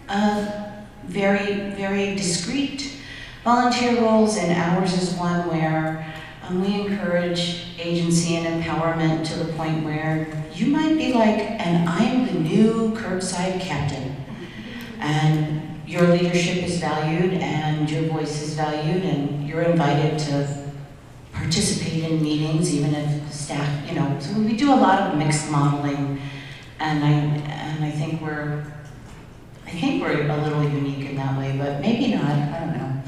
Speaker 3: very, very discreet volunteer roles, and ours is one where we encourage agency and empowerment to the point where you might be like, and I'm the new curbside captain. And your leadership is valued, and your voice is valued, and you're invited to participate in meetings, even if staff, you know. So we do a lot of mixed modeling, and I think we're a little unique in that way, but maybe not. I don't know.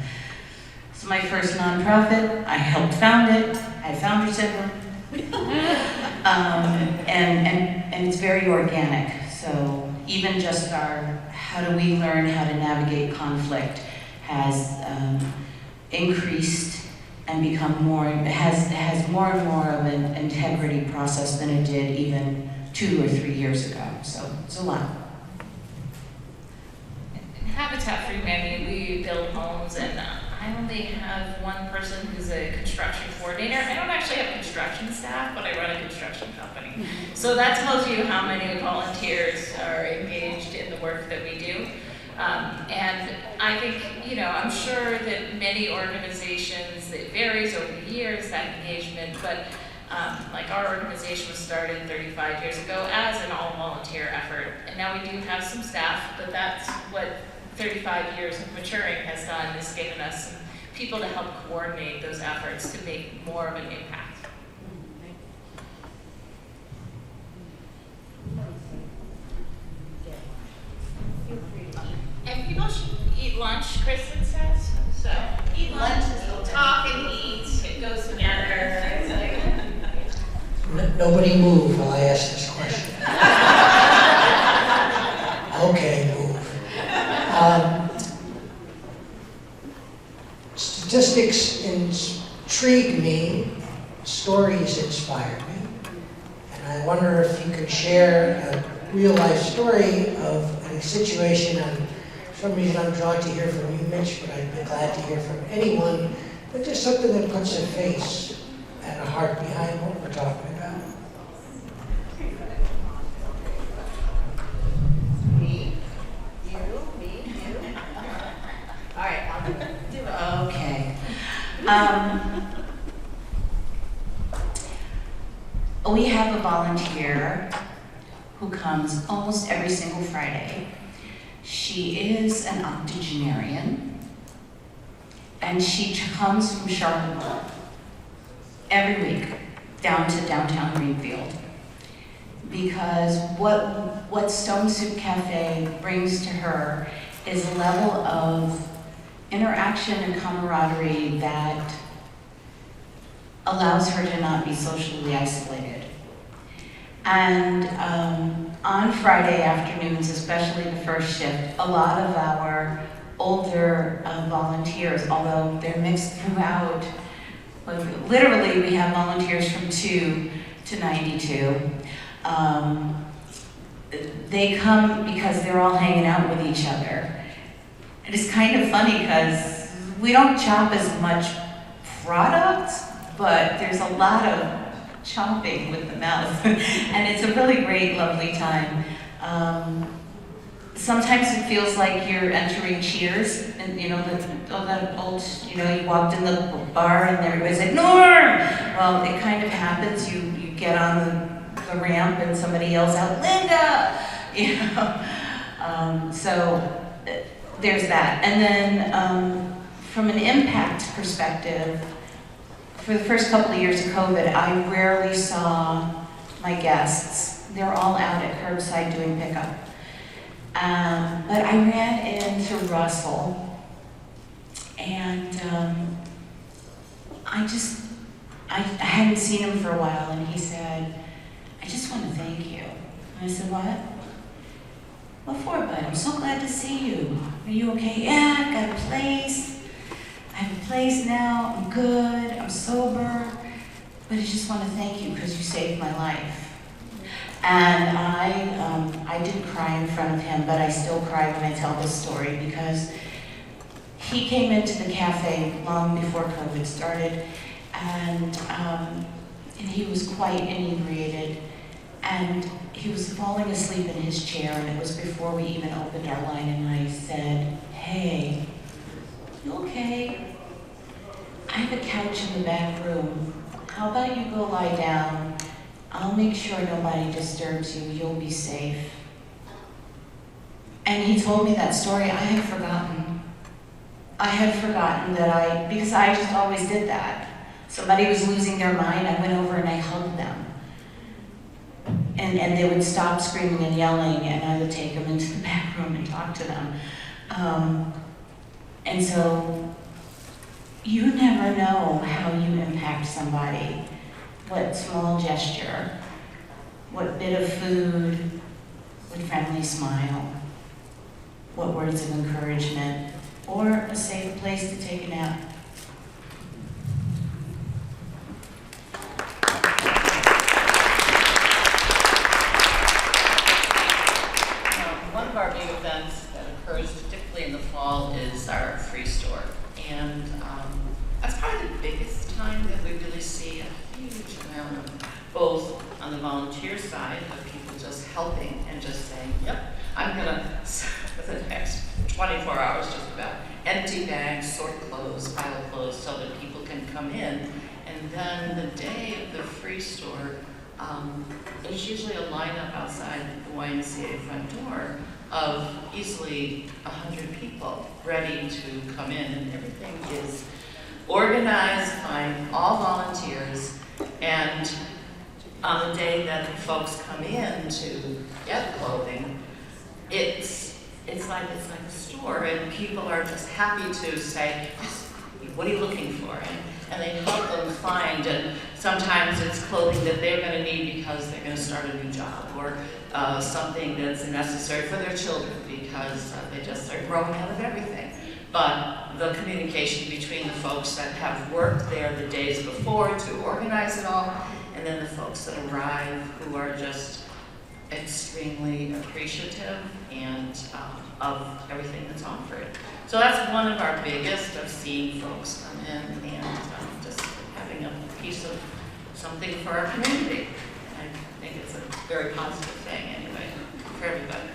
Speaker 3: It's my first nonprofit. I helped found it. I had founder syndrome, and it's very organic. So even just our how do we learn how to navigate conflict has increased and become more, has more and more of an integrity process than it did even 2 or 3 years ago. So it's a lot.
Speaker 9: In Habitat for Humanity, we build homes, and I only have one person who's a construction coordinator. I don't actually have construction staff, but I run a construction company. So that tells you how many volunteers are engaged in the work that we do. And I think, you know, I'm sure that many organizations, it varies over the years, that engagement, but like our organization was started 35 years ago as an all-volunteer effort. And now we do have some staff, but that's what 35 years of maturing has done, is given us some people to help coordinate those efforts to make more of an impact. And people should eat lunch, Kristen says. So eat lunch, talk and eat. It goes together.
Speaker 16: Nobody move while I ask this question. Okay, move. Statistics intrigue me, stories inspire me, and I wonder if you could share a real-life story of a situation. For some reason I'm drawn to hear from you, Mitch, but I'd be glad to hear from anyone, but just something that puts a face and a heart behind what we're talking about.
Speaker 3: Me, you. All right, I'll do it. Okay. We have a volunteer who comes almost every single Friday. She is an octogenarian, and she comes from Charlotte every week down to downtown Greenfield. Because what Stone Soup Cafe brings to her is a level of interaction and camaraderie that allows her to not be socially isolated. And on Friday afternoons, especially the first shift, a lot of our older volunteers, although they're mixed throughout, literally we have volunteers from 2 to 92. They come because they're all hanging out with each other. And it's kind of funny because we don't chop as much product, but there's a lot of chomping with the mouth. And it's a really great, lovely time. Sometimes it feels like you're entering Cheers, and you know, that old, you know, you walked in the bar and everybody's like, Norm! Well, it kind of happens. You get on the ramp and somebody yells out, Linda! You know? So there's that. And then from an impact perspective, for the first couple of years of COVID, I rarely saw my guests. They were all out at curbside doing pickup. But I ran into Russell, and I hadn't seen him for a while, and he said, I just want to thank you. And I said, what? What for, bud? I'm so glad to see you. Are you okay? Yeah, I've got a place. I have a place now. I'm good. I'm sober. But I just want to thank you because you saved my life. And I didn't cry in front of him, but I still cry when I tell this story because he came into the cafe long before COVID started, and he was quite inebriated, and he was falling asleep in his chair, and it was before we even opened our line, and I said, hey, you okay? I have a couch in the back room. How about you go lie down? I'll make sure nobody disturbs you. You'll be safe. And he told me that story. I had forgotten. I had forgotten that because I just always did that. Somebody was losing their mind, I went over and I hugged them. And they would stop screaming and yelling, and I would take them into the back room and talk to them. And so you never know how you impact somebody. What small gesture, what bit of food, what friendly smile, what words of encouragement, or a safe place to take a nap.
Speaker 11: One of our big events that occurs particularly in the fall is our free store. And that's probably the biggest time that we really see a huge amount of, both on the volunteer side of people just helping and just saying, yep, I'm gonna, for the next 24 hours just about, empty bags, sort clothes, pile clothes so that people can come in. And then the day of the free store, there's usually a lineup outside the YMCA front door of easily 100 people ready to come in, and everything is organized by all volunteers. And on the day that the folks come in to get clothing, it's like a store, and people are just happy to say, what are you looking for? And they help them find, and sometimes it's clothing that they're going to need because they're going to start a new job, or something that's necessary for their children because they just are growing out of everything. But the communication between the folks that have worked there the days before to organize it all, and then the folks that arrive who are just extremely appreciative and of everything that's offered. So that's one of our biggest, of seeing folks come in and just having a piece of something for our community. I think it's a very positive thing anyway, for everybody.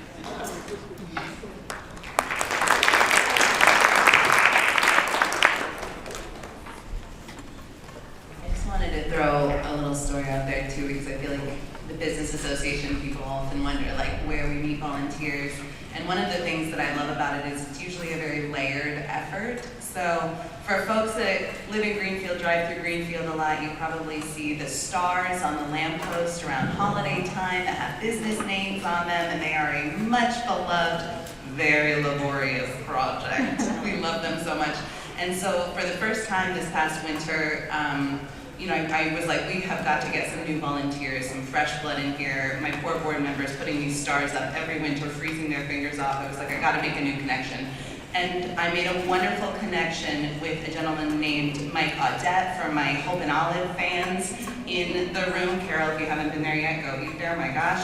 Speaker 17: I just wanted to throw a little story out there too, because I feel like the business association people often wonder like where we meet volunteers. And one of the things that I love about it is it's usually a very layered effort. So for folks that live in Greenfield, drive through Greenfield a lot, you probably see the stars on the lamppost around holiday time that have business names on them, and they are a much beloved, very laborious project. We love them so much. And so for the first time this past winter, I was like, we have got to get some new volunteers, some fresh blood in here. My poor board members putting these stars up every winter, freezing their fingers off. I was like, I gotta make a new connection. And I made a wonderful connection with a gentleman named Mike Audette for my Hope and Olive fans. in the room. Carol, if you haven't been there yet, go eat there, my gosh.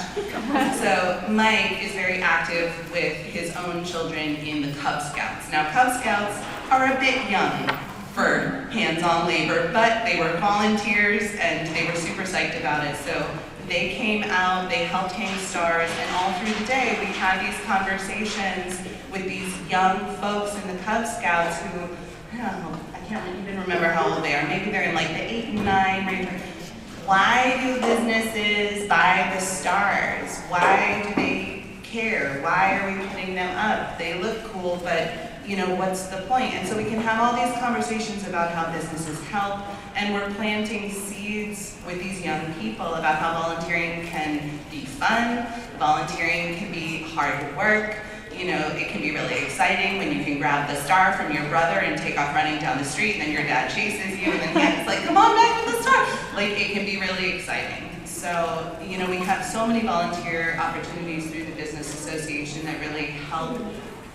Speaker 17: So Mike is very active with his own children in the Cub Scouts. Now, Cub Scouts are a bit young for hands-on labor, but they were volunteers and they were super psyched about it. So they came out, they helped hang stars, and all through the day we had these conversations with these young folks in the Cub Scouts who, I don't know, I can't even remember how old they are. Maybe they're in like the 8 and 9 range. Why do businesses buy the stars? Why do they care? Why are we putting them up? They look cool, but you know, what's the point? And so we can have all these conversations about how businesses help, and we're planting seeds with these young people about how volunteering can be fun, volunteering can be hard work. You know, it can be really exciting when you can grab the star from your brother and take off running down the street, and then your dad chases you, and then he's like, come on back with the star. Like, it can be really exciting. So, you know, we have so many volunteer opportunities through the Business Association that really help,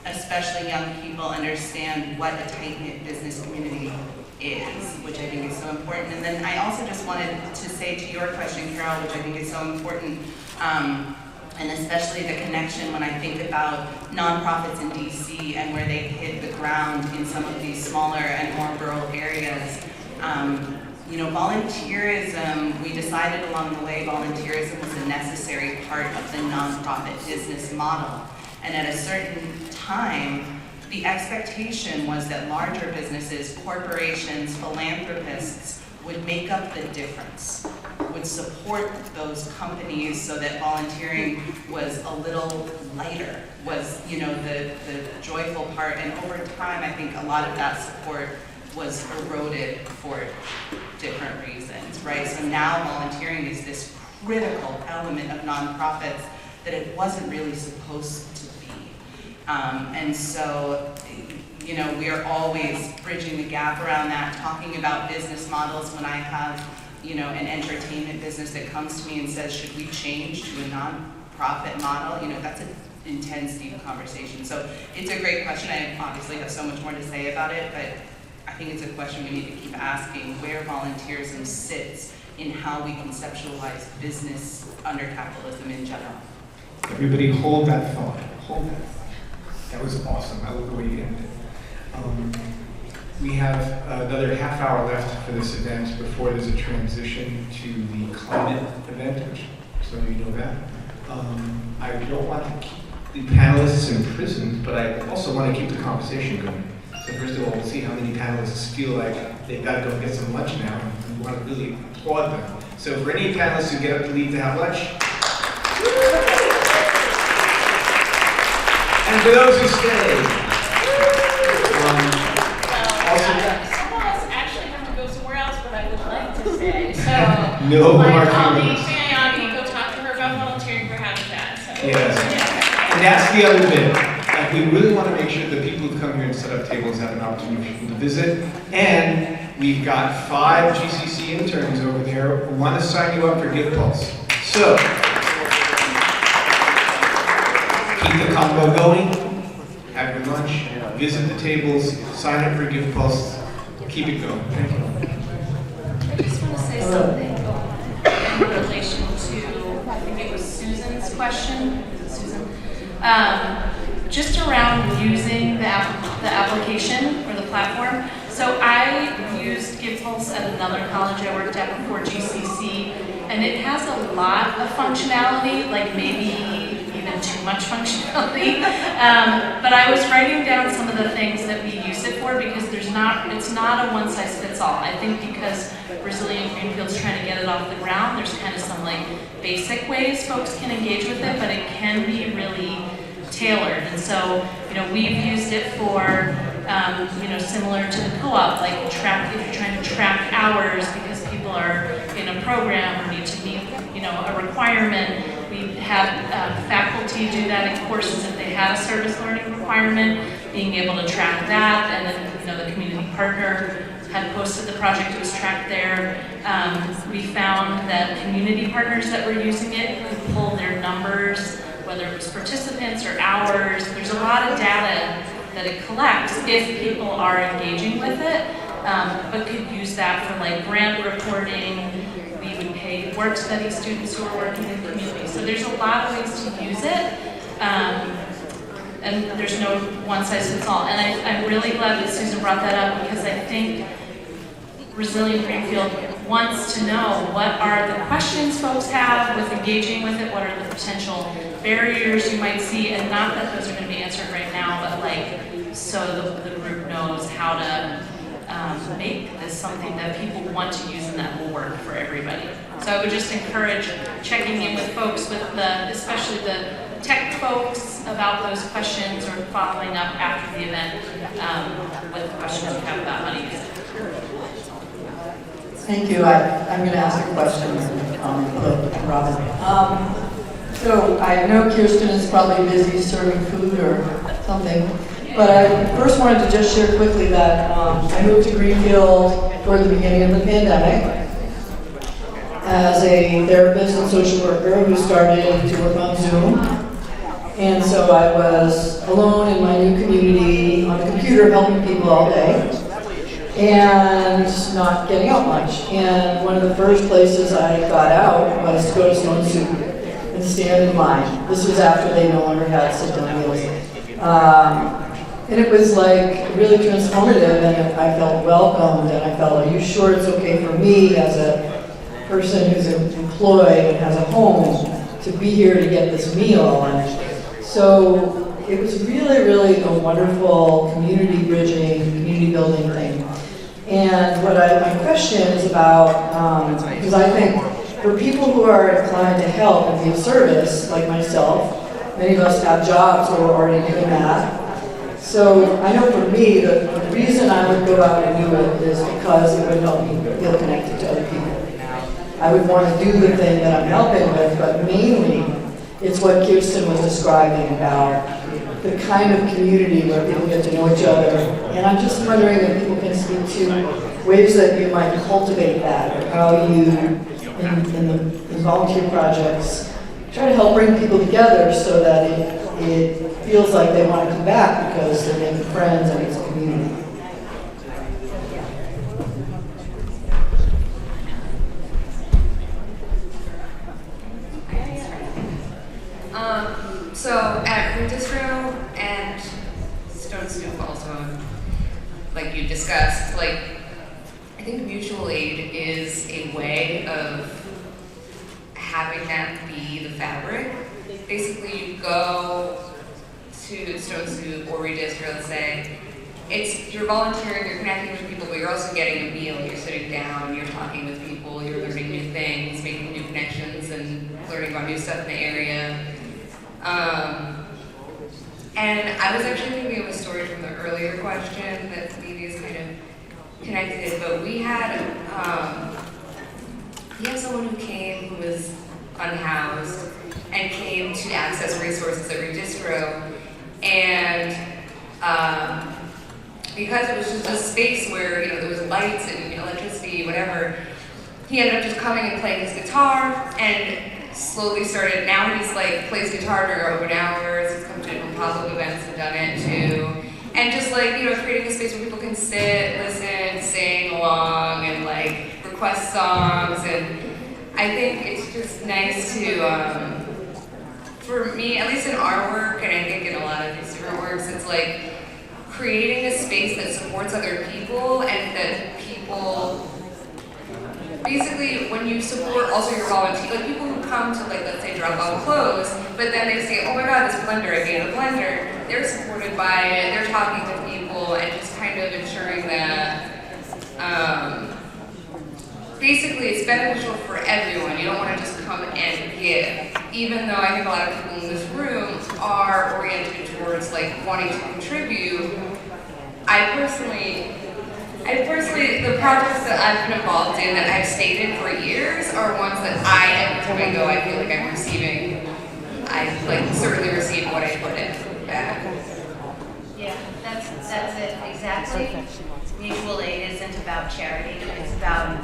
Speaker 17: especially young people, understand what a tight-knit business community is, which I think is so important. And then I also just wanted to say to your question, Carol, which I think is so important, and especially the connection when I think about nonprofits in DC and where they hit the ground in some of these smaller and more rural areas. You know, volunteerism, we decided along the way volunteerism was a necessary part of the nonprofit business model. And at a certain time, the expectation was that larger businesses, corporations, philanthropists would make up the difference, would support those companies so that volunteering was a little lighter, was, you know, the joyful part. And over time, I think a lot of that support was eroded for different reasons, right? So now volunteering is this critical element of nonprofits that it wasn't really supposed to be. And so, you know, we are always bridging the gap around that, talking about business models. When I have, you know, an entertainment business that comes to me and says, should we change to a nonprofit model? You know, that's an intense, deep conversation. So it's a great question. I obviously have so much more to say about it, but I think it's a question we need to keep asking, where volunteerism sits in how we conceptualize business under capitalism in general.
Speaker 2: Everybody hold that thought. Hold that thought. That was awesome. I love the way you ended. We have another half hour left for this event before there's a transition to the climate event, which some of you know that. I don't want to keep the panelists imprisoned, but I also want to keep the conversation going. So first of all, we'll see how many panelists feel like they've got to go get some lunch now, and we want to really applaud them. So for any panelists who get up to leave to have lunch, and for those who stay,
Speaker 4: some of us actually have to go somewhere else, but I would like to stay. So,
Speaker 2: no
Speaker 4: my
Speaker 2: more
Speaker 4: colleague
Speaker 2: feelings.
Speaker 4: Sayani, go talk to her about volunteering for Habitat. So.
Speaker 2: Yes, and that's the other bit. Like, we really want to make sure that people who come here and set up tables have an opportunity to visit. And we've got 5 GCC interns over there who want to sign you up for Gift Pulse. So, keep the combo going, have your lunch, visit the tables, sign up for Gift Pulse, keep it going. Thank you.
Speaker 4: I just want to say something in relation to, I think it was Susan's question. Susan. Just around using the application or the platform. So I used GivePulse at another college I worked at before GCC, and it has a lot of functionality, like maybe even too much functionality. But I was writing down some of the things that we use it for, because it's not a one-size-fits-all. I think because Resilient Greenfield's trying to get it off the ground, there's kind of some like basic ways folks can engage with it, but it can be really tailored. And so, you know, we've used it for, you know, similar to the co-op, like if you're trying to track hours because people are in a program or need to meet, you know, a requirement. We had faculty do that in courses if they had a service learning requirement, being able to track that, and then, you know, the community partner had posted the project, it was tracked there. We found that community partners that were using it could pull their numbers, whether it was participants or hours. There's a lot of data that it collects if people are engaging with it, but could use that for like grant reporting. We would work study students who are working in the community. So there's a lot of ways to use it. And there's no one size fits all. And I'm really glad that Susan brought that up, because I think Resilient Greenfield wants to know what are the questions folks have with engaging with it, what are the potential barriers you might see, and not that those are going to be answered right now, but like so the group knows how to make this something that people want to use and that will work for everybody. So I would just encourage checking in with folks, with especially the tech folks, about those questions, or following up after the event with the questions you have about how to use it.
Speaker 18: Thank you. I'm going to ask a question, Robin. So I know Kirsten is probably busy serving food or something, but I first wanted to just share quickly that I moved to Greenfield toward the beginning of the pandemic as a therapist and social worker who started to work on Zoom. And so I was alone in my new community on the computer helping people all day and not getting out much. And one of the first places I got out was to go to Stone Soup and stand in line. This was after they no longer had sit-down meals. And it was like really transformative, and I felt welcomed, and I felt, are you sure it's okay for me as a person who's employed and has a home to be here to get this meal? And so it was really, really a wonderful community bridging, community building thing. And what my question is about, because I think for people who are inclined to help and be of service, like myself, many of us have jobs where we're already doing that. So I know for me, the reason I would go out and do it is because it would help me feel connected to other people. I would want to do the thing that I'm helping with, but mainly it's what Kirsten was describing about the kind of community where people get to know each other. And I'm just wondering if people can speak to ways that you might cultivate that, or how you, in volunteer projects, try to help bring people together so that it feels like they want to come back because they're making friends and it's a community.
Speaker 10: So at Food Distro and Stone Soup also, like you discussed, like I think mutual aid is a way of having that be the fabric. Basically, you go to Stone Soup or Redistro, let's say, you're volunteering, you're connecting with people, but you're also getting a meal. You're sitting down, you're talking with people, you're learning new things, making new connections, and learning about new stuff in the area. And I was actually thinking of a story from the earlier question that maybe is kind of connected, but we had someone who came who was unhoused and came to access resources at Redistro, and because it was just a space where there was lights and electricity, whatever, he ended up just coming and playing his guitar and slowly started. Now he's like plays guitar during open hours. He's come to pop-up events and done it too, and just like creating a space where people can sit, listen, sing along, and like request songs. And I think it's just nice to, for me, at least in our work, and I think in a lot of these different works, it's like creating a space that supports other people and that people. Basically, when you support also your volunteer, like people who come to let's say drop off clothes, but then they say, oh my god, this blender, I made a blender, they're supported by it, they're talking with people, and just kind of ensuring that basically it's beneficial for everyone. You don't want to just come and give. Even though I think a lot of people in this room are oriented towards wanting to contribute, I personally, the projects that I've been involved in that I've stayed in for years are ones that every time I go, I feel like I'm receiving, I certainly receive what I put in back.
Speaker 3: Yeah, that's it, exactly. Mutual aid isn't about charity, it's about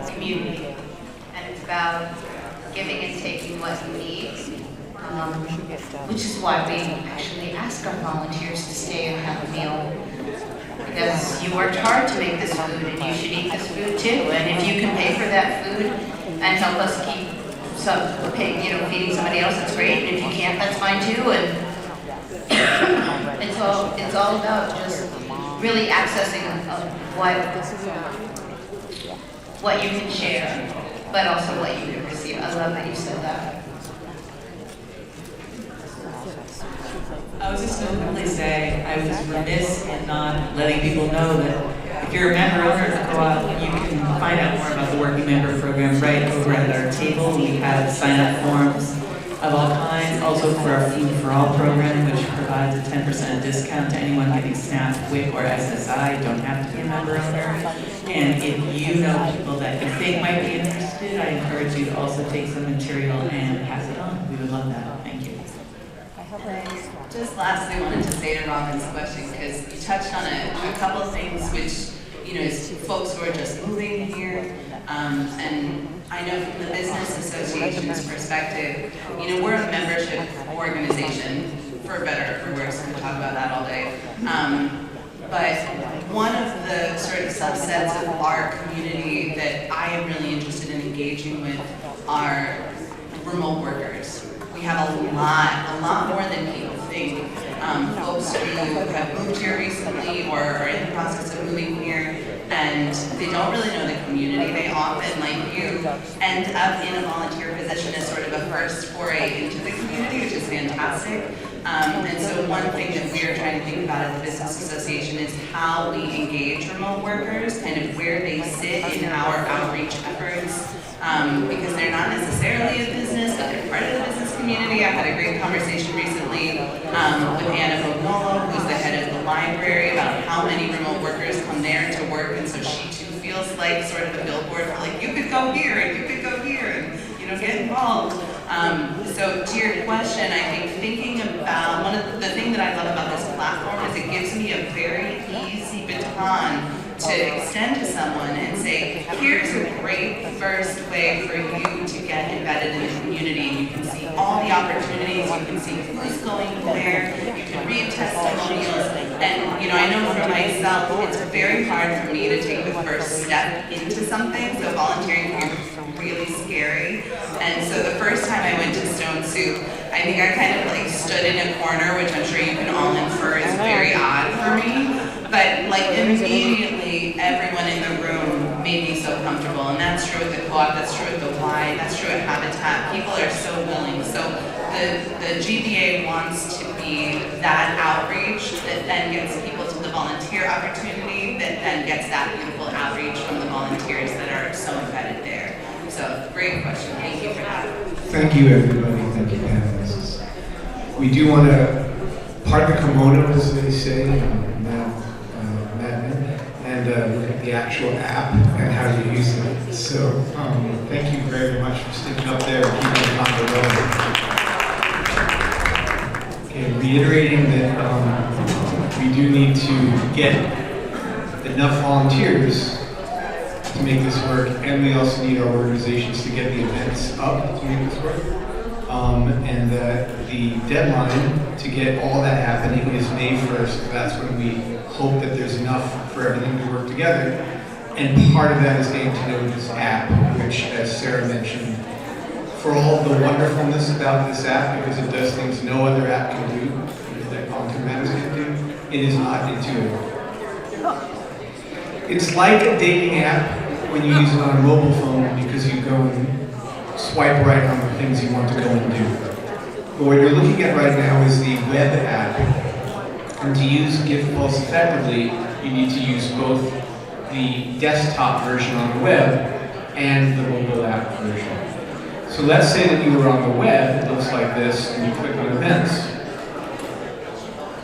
Speaker 3: community. And it's about giving and taking what you need. Which is why we actually ask our volunteers to stay and have a meal. Because you worked hard to make this food, and you should eat this food too. And if you can pay for that food, and help us keep feeding somebody else, that's great. And if you can't, that's fine too. And it's all about just really accessing what you can share, but also what you can receive. I love that you said that.
Speaker 19: I was just going to quickly say, I was remiss in not letting people know that if you're a member owner of the co-op, you can find out more about the Working Member Program right over at our table. We have sign-up forms of all kinds, also for our Food for All program, which provides a 10% discount to anyone getting SNAP, WIC, or SSI. You don't have to be a member owner. And if you know people that you think might be interested, I encourage you to also take some material and pass it on. We would love that. Thank you.
Speaker 17: Just lastly, wanted to say to Robin's question, because you touched on a couple of things which, is folks who are just moving here, and I know from the Business Association's perspective, we're a membership organization, for better or for worse, we can talk about that all day. But one of the sort of subsets of our community that I am really interested in engaging with are remote workers. We have a lot more than people think. Folks who have moved here recently or are in the process of moving here, and they don't really know the community. They often, like you, end up in a volunteer position as sort of a first foray into the community, which is fantastic. And so one thing that we are trying to think about at the Business Association is how we engage remote workers, kind of where they sit in our outreach efforts, because they're not necessarily a business, but they're part of the business community. I had a great conversation recently with Anna Bognolo, who's the head of the library, about how many remote workers come there to work, and so she too feels like sort of a billboard for like, you could go here, and you could go here, and get involved. So to your question, I think thinking about, one of the things that I love about this platform is it gives me a very easy baton to extend to someone and say, here's a great first way for you to get embedded in the community. You can see all the opportunities, you can see who's going where, you can read testimonials, and I know for myself, it's very hard for me to take the first step into something, so volunteering can be really scary. And so the first time I went to Stone Soup, I think I kind of like stood in a corner, which I'm sure you can all infer is very odd for me. But like immediately, everyone in the room made me so comfortable. And that's true with the co-op, that's true with the Y, that's true at Habitat. People are so willing. So the GBA wants to be that outreach that then gets people to the volunteer opportunity, that then gets that beautiful outreach from the volunteers that are so embedded there. So great question. Thank you for that.
Speaker 2: Thank you, everybody. Thank you, panelists. We do want to part the kimono, as they say, and look at the actual app and how you use it. So thank you very much for sticking up there and keeping it on the road. Okay, reiterating that we do need to get enough volunteers to make this work, and we also need our organizations to get the events up to make this work. And the deadline to get all that happening is May 1st. That's when we hope that there's enough for everything to work together. And part of that is getting to know this app, which, as Sarah mentioned, for all the wonderfulness about this app, because it does things no other app can do, that Volunteer Matters can do, it is not intuitive. It's like a dating app when you use it on a mobile phone, because you go and swipe right on the things you want to go and do. But what you're looking at right now is the web app. And to use GivePulse effectively, you need to use both the desktop version on the web and the mobile app version. So let's say that you were on the web, it looks like this, and you click on events.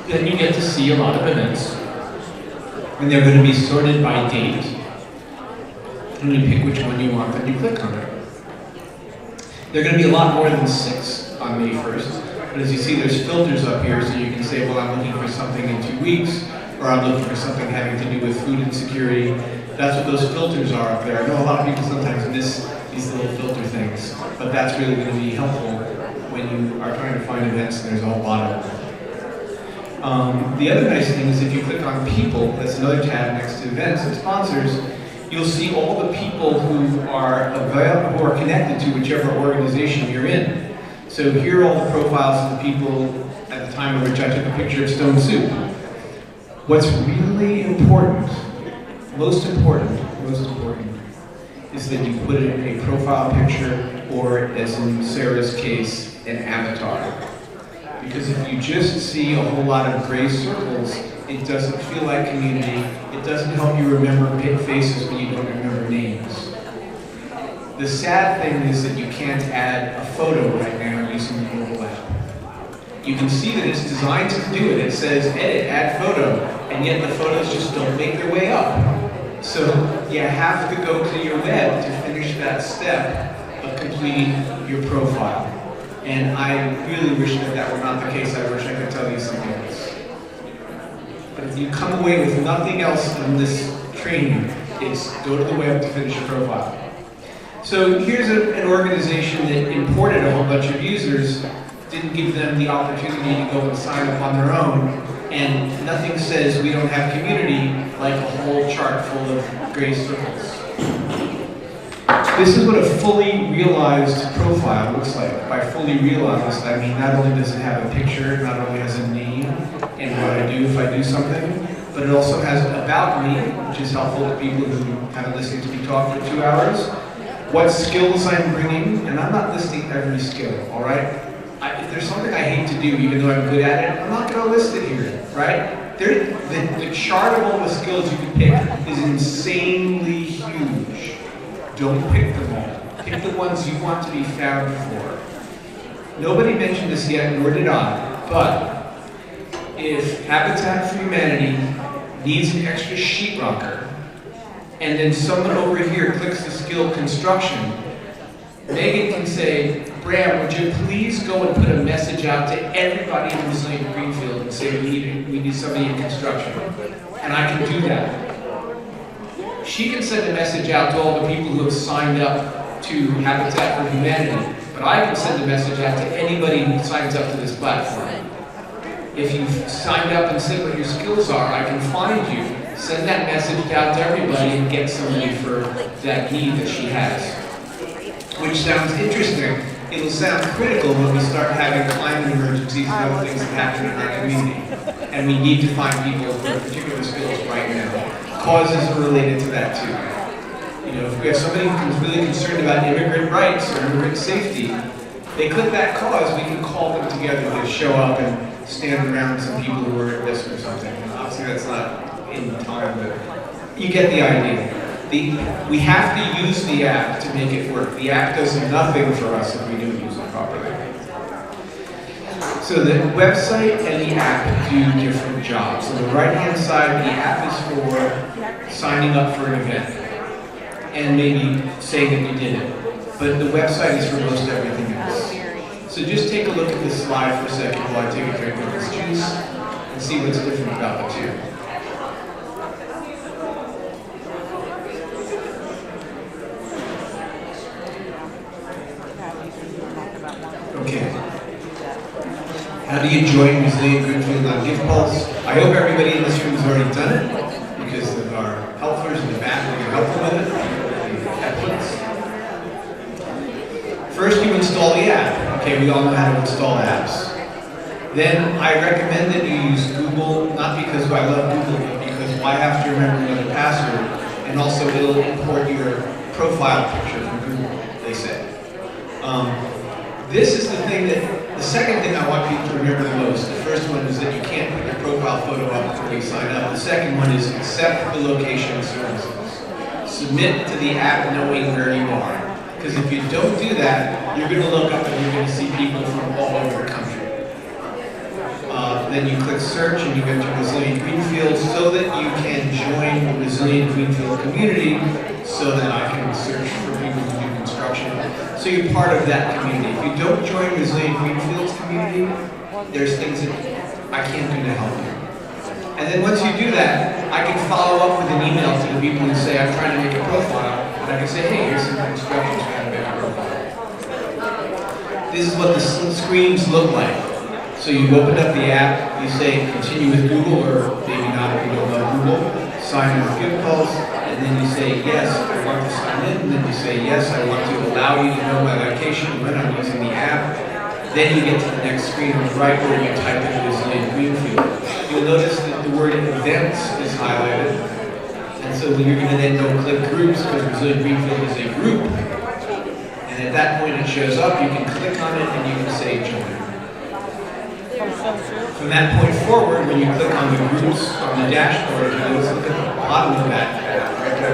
Speaker 2: Then you get to see a lot of events. And they're going to be sorted by date. And you pick which one you want, then you click on it. There are going to be a lot more than 6 on May 1st. But as you see, there's filters up here, so you can say, well, I'm looking for something in 2 weeks, or I'm looking for something having to do with food insecurity. That's what those filters are up there. I know a lot of people sometimes miss these little filter things, but that's really going to be helpful when you are trying to find events, and there's a whole lot of them. The other nice thing is if you click on people, that's another tab next to events and sponsors, you'll see all the people who are available, who are connected to whichever organization you're in. So here are all the profiles of the people at the time of which I took a picture of Stone Soup. What's really important, most important, is that you put in a profile picture, or as in Sarah's case, an avatar. Because if you just see a whole lot of gray circles, it doesn't feel like community. It doesn't help you remember faces when you don't remember names. The sad thing is that you can't add a photo right now using the mobile app. You can see that it's designed to do it. It says edit, add photo, and yet the photos just don't make their way up. So you have to go to your web to finish that step of completing your profile. And I really wish that that were not the case. I wish I could tell you something else. But if you come away with nothing else in this training, it's go to the web to finish your profile. So here's an organization that imported a whole bunch of users, didn't give them the opportunity to go and sign up on their own, and nothing says we don't have community like a whole chart full of gray circles. This is what a fully realized profile looks like. By fully realized, I mean not only does it have a picture, not only has a name and what I do if I do something, but it also has about me, which is helpful to people who haven't listened to me talk for 2 hours. What skills I'm bringing, and I'm not listing every skill, all right? If there's something I hate to do, even though I'm good at it, I'm not going to list it here, right? The chart of all the skills you can pick is insanely huge. Don't pick them all. Pick the ones you want to be found for. Nobody mentioned this yet, nor did I, but if Habitat for Humanity needs an extra sheetrocker, and then someone over here clicks the skill construction, Megan can say, Bram, would you please go and put a message out to everybody in Resilient Greenfield and say we need somebody in construction. And I can do that. She can send a message out to all the people who have signed up to Habitat for Humanity, but I can send a message out to anybody who signs up to this platform. If you've signed up and said what your skills are, I can find you, send that message out to everybody and get somebody for that need that she has. Which sounds interesting. It'll sound critical when we start having climate emergencies and other things that happen in our community. And we need to find people for particular skills right now. Causes are related to that too. You know, if we have somebody who's really concerned about immigrant rights or immigrant safety, they click that cause, we can call them together to show up and stand around some people who are at risk or something. And obviously that's not in time, but you get the idea. We have to use the app to make it work. The app does nothing for us if we don't use it properly. So the website and the app do different jobs. On the right-hand side, the app is for signing up for an event and maybe saying that you did it. But the website is for most everything else. So just take a look at this slide for a second while I take a drink of this juice and see what's different about the two. Okay. How do you join Resilient Greenfield on Gift Pulse? I hope everybody in this room has already done it, because of our helpers in the back will be helpful with it. First, you install the app. Okay, we all know how to install apps. Then I recommend that you use Google, not because I love Google, but because I have to remember the password, and also it'll import your profile picture from Google, they say. This is the thing that, the second thing I want people to remember the most. The first one is that you can't put your profile photo up before you sign up. The second one is accept the location of services. Submit to the app knowing where you are. Because if you don't do that, you're going to look up and you're going to see people from all over the country. Then you click search and you enter Resilient Greenfield so that you can join the Resilient Greenfield community so that I can search for people who do construction. So you're part of that community. If you don't join Resilient Greenfield's community, there's things that I can't do to help you. And then once you do that, I can follow up with an email to the people who say, I'm trying to make a profile. And I can say, hey, here's some instructions on how to make a profile. This is what the screens look like. So you open up the app, you say continue with Google, or maybe not if you don't know Google, sign in with Gift Pulse, and then you say, yes, I want to sign in, and then you say, yes, I want to allow you to know my location when I'm using the app. Then you get to the next screen on the right where you type in Resilient Greenfield. You'll notice that the word events is highlighted. And so you're going to then go click groups because Resilient Greenfield is a group. And at that point it shows up, you can click on it and you can say join. From that point forward, when you click on the groups on the dashboard, you notice at the bottom of that tab, right there,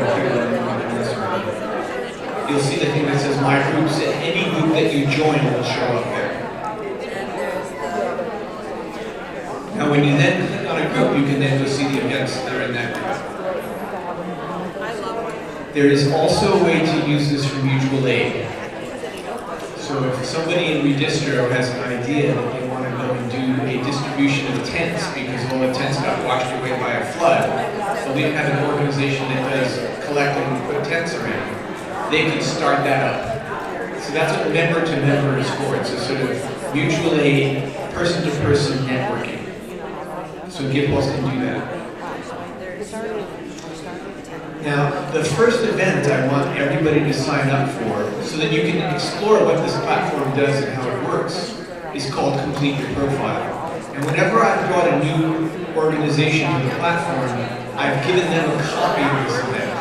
Speaker 2: you'll see the thing that says my groups, and any group that you join will show up there. Now when you then click on a group, you can then go see the events that are in that group. There is also a way to use this for mutual aid. So if somebody in Redistro has an idea that they want to go and do a distribution of tents because all the tents got washed away by a flood, but we have an organization that does collect and put tents around, they can start that up. So that's what member-to-member is for. It's a sort of mutual aid, person-to-person networking. So GivePulse can do that. Now, the first event I want everybody to sign up for, so that you can explore what this platform does and how it works, is called Complete Your Profile. And whenever I've brought a new organization to the platform, I've given them a copy of this event.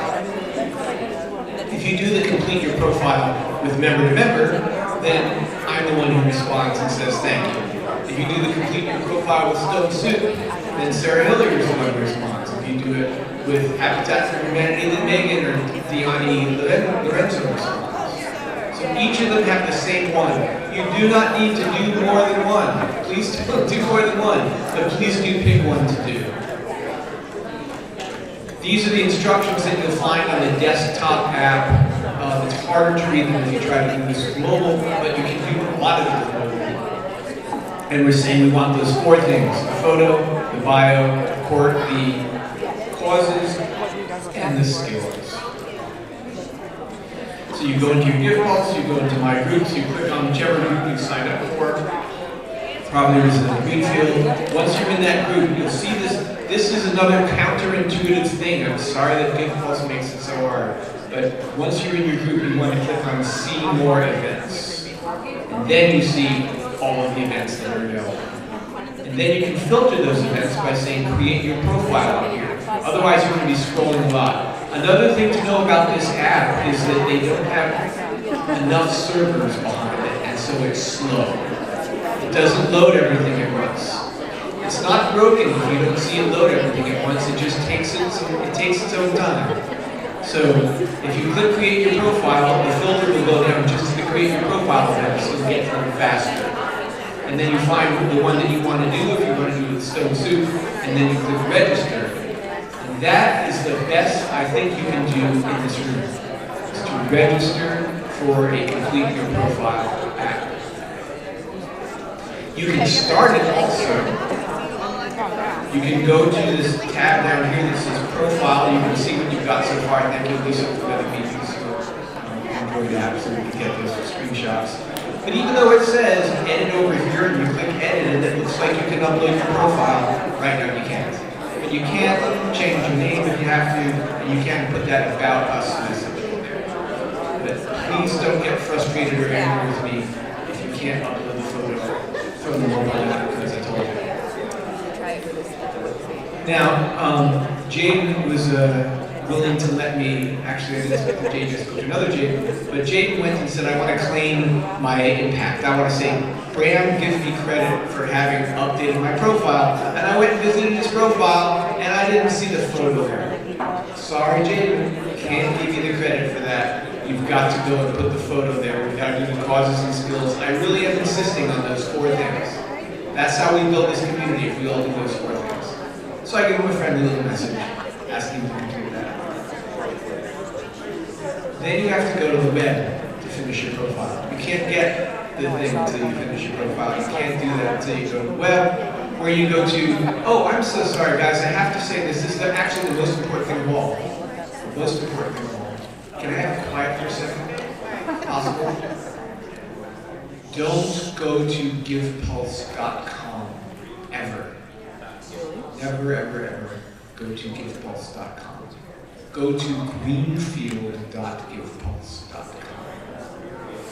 Speaker 2: If you do the Complete Your Profile with member to member, then I'm the one who responds and says thank you. If you do the Complete Your Profile with Stone Soup, then Sarah Hilliard is the one who responds. If you do it with Habitat for Humanity, then Megan or Diani Lorenzo responds. So each of them have the same one. You do not need to do more than one. Please don't do more than one, but please do pick one to do. These are the instructions that you'll find on the desktop app. It's harder to read than if you try to do this mobile, but you can do a lot of it with mobile. And we're saying we want those four things: the photo, the bio, the causes, and the skills. So you go into your GivePulse, you go into My Groups, you click on whichever group you signed up for. Probably Resilient Greenfield. Once you're in that group, you'll see this. This is another counterintuitive thing. I'm sorry that GivePulse makes it so hard. But once you're in your group, you want to click on See More Events. And then you see all of the events that are available. And then you can filter those events by saying create your profile out here. Otherwise you're going to be scrolling a lot. Another thing to know about this app is that they don't have enough servers behind it, and so it's slow. It doesn't load everything at once. It's not broken if you don't see it load everything at once, it just takes its own time. So if you click create your profile, the filter will go down just to create your profile event, so you'll get through faster. And then you find the one that you want to do, if you want to do it with Stone Soup, and then you click register. And that is the best I think you can do in this room, is to register for a Complete Your Profile app. You can start it also. You can go to this tab down here that says Profile. You can see what you've got so far. Thank you, Lisa, for letting me use Android app so we can get those screenshots. But even though it says edit over here and you click edit and it looks like you can upload your profile, right now you can't. But you can change your name if you have to, and you can put that About Us message in there. But please don't get frustrated or angry with me if you can't upload the photo from the mobile app, because I told you. Now, Jaden was willing to let me, actually I didn't expect that Jaden just go to another Jaden, but Jaden went and said, I want to claim my impact. I want to say, Bram gives me credit for having updated my profile. And I went and visited his profile, and I didn't see the photo there. Sorry, Jaden, can't give you the credit for that. You've got to go and put the photo there. We've got to do the causes and skills. I really am insisting on those four things. That's how we build this community, if we all do those four things. So I gave him a friendly little message, asking him to complete that. Then you have to go to the web to finish your profile. You can't get the thing until you finish your profile. You can't do that until you go to the web, where you go to, oh, I'm so sorry guys, I have to say this is actually the most important thing of all. The most important thing of all. Can I have quiet for a second? Possible? Don't go to givepulse.com ever. Never, ever, ever go to givepulse.com. go to greenfield.givepulse.com.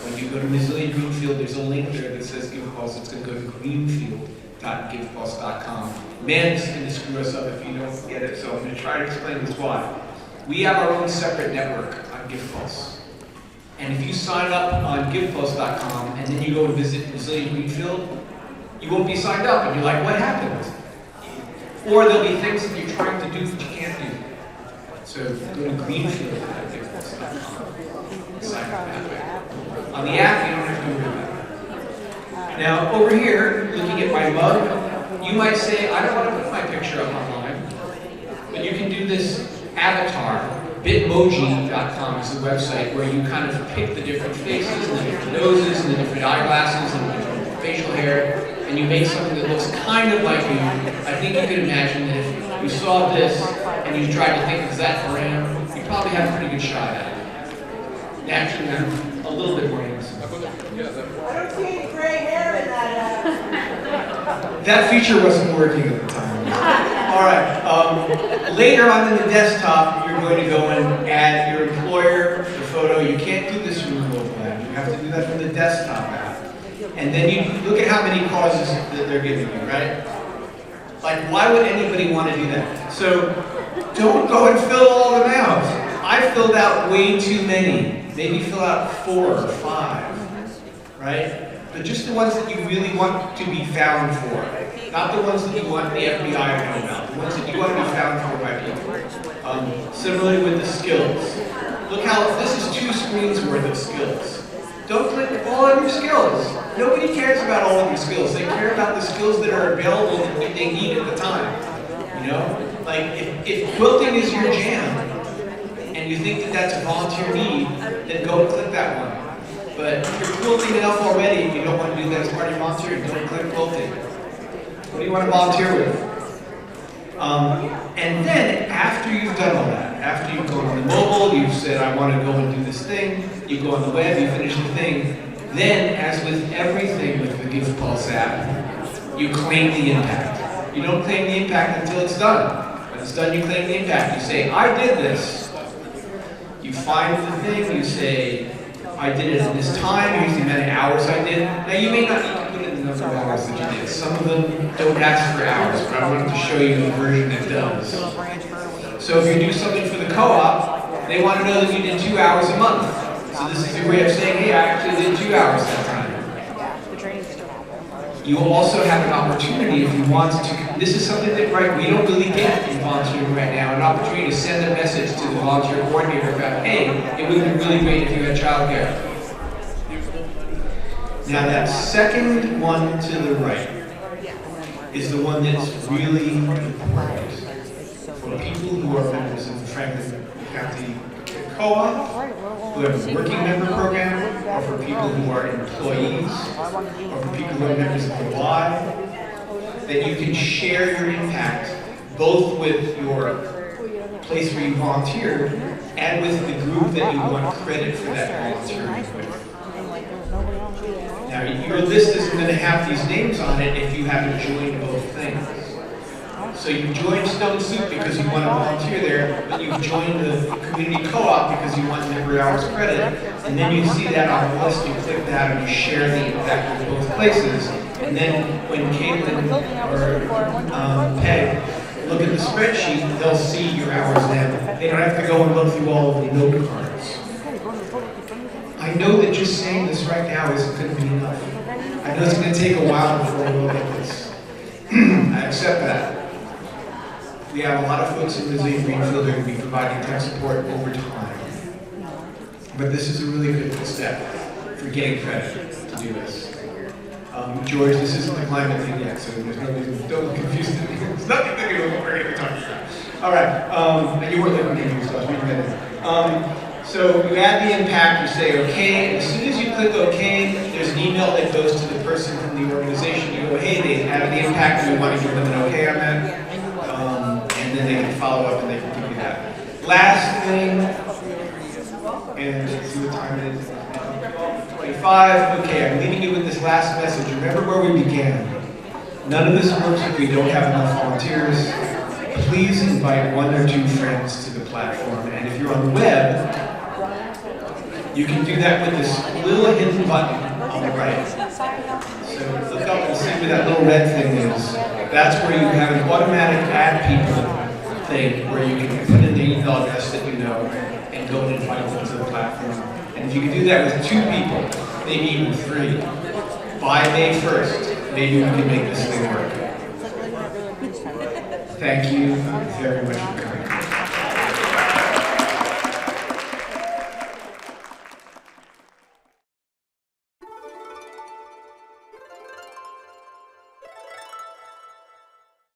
Speaker 2: When you go to Resilient Greenfield, there's a link there that says Give Pulse. It's going to go to greenfield.givepulse.com. Man, this is going to screw us up if you don't get it, so I'm going to try to explain this why. We have our own separate network on GivePulse. And if you sign up on givepulse.com and then you go to visit Resilient Greenfield, you won't be signed up and you're like, what happened? Or there'll be things that you're trying to do that you can't do. So go to greenfield.givepulse.com and sign up that way. On the app, you don't have to worry about it. Now, over here, looking at my mug, you might say, I don't want to put my picture up online, but you can do this avatar. Bitmoji.com is the website where you kind of pick the different faces and the different noses and the different eyeglasses and the different facial hair, and you make something that looks kind of like you. I think you can imagine that if you saw this and you tried to think, is that Graham? You probably have a pretty good shot at it. Naturally, I'm a little bit more handsome.
Speaker 20: I don't see any gray hair in that.
Speaker 2: That feature wasn't working at the time. All right. Later on in the desktop, you're going to go and add your employer, the photo. You can't do this from the mobile app. You have to do that from the desktop app. And then you look at how many causes that they're giving you, right? Like, why would anybody want to do that? So don't go and fill all of them out. I filled out way too many. Maybe fill out 4 or 5, right? But just the ones that you really want to be found for. Not the ones that you want the FBI to know about. The ones that you want to be found for by people. Similarly with the skills. Look how, this is 2 screens worth of skills. Don't click all of your skills. Nobody cares about all of your skills. They care about the skills that are available that they need at the time. You know? Like, if quilting is your jam, and you think that that's a volunteer need, then go and click that one. But if you're quilting enough already, and you don't want to do that as part of your volunteer, don't click quilting. What do you want to volunteer with? And then, after you've done all that, after you've gone on the mobile, you've said, I want to go and do this thing, you go on the web, you finish the thing, then, as with everything with the Give Pulse app, you claim the impact. You don't claim the impact until it's done. When it's done, you claim the impact. You say, I did this. You find the thing, you say, I did it in this time, here's the amount of hours I did. Now you may not need to put in the number of hours that you did. Some of them don't ask for hours, but I'm going to show you the version that does. So if you do something for the co-op, they want to know that you did 2 hours a month. So this is your way of saying, hey, I actually did 2 hours that time. You will also have an opportunity if you want to, this is something that we don't really get in volunteering right now, an opportunity to send a message to the volunteer coordinator about, hey, it would be really great if you had childcare. Now that second one to the right is the one that's really important for people who are members of the Franklin County Co-op, who have a working member program, or for people who are employees, or for people who are members of the Y, that you can share your impact both with your place where you volunteer and with the group that you want credit for that volunteering with. Now, your list isn't going to have these names on it if you haven't joined both things. So you joined Stone Soup because you want to volunteer there, but you've joined the community co-op because you want member hours credit, and then you see that on the list, you click that and you share the impact with both places, and then when Caitlin or Peg look at the spreadsheet, they'll see your hours then. They don't have to go and look through all of the note cards. I know that just saying this right now isn't going to be enough. I know it's going to take a while before we look at this. I accept that. We have a lot of folks in Resilient Greenfield who are going to be providing tech support over time. But this is a really critical step for getting credit to do this. George, this isn't the climate thing yet, so there's no reason, don't look confused. It's nothing to do with what we're going to be talking about. All right, you weren't looking confused, so I was reading that in. So you add the impact, you say okay, and as soon as you click okay, there's an email that goes to the person from the organization. You go, hey, they added the impact, and we want to give them an okay on that. And then they can follow up and they can give you that. Last thing, and let's see what time it is. 25. Okay, I'm leaving you with this last message. Remember where we began. None of this works if we don't have enough volunteers. please invite 1 or 2 friends to the platform. And if you're on the web, you can do that with this little hidden button on the right. So look up and see where that little red thing is. That's where you have an automatic add people thing where you can put in the email address that you know and go and invite them to the platform. And if you can do that with 2 people, maybe even 3, by May 1st, maybe we can make this thing work. Thank you very much for coming.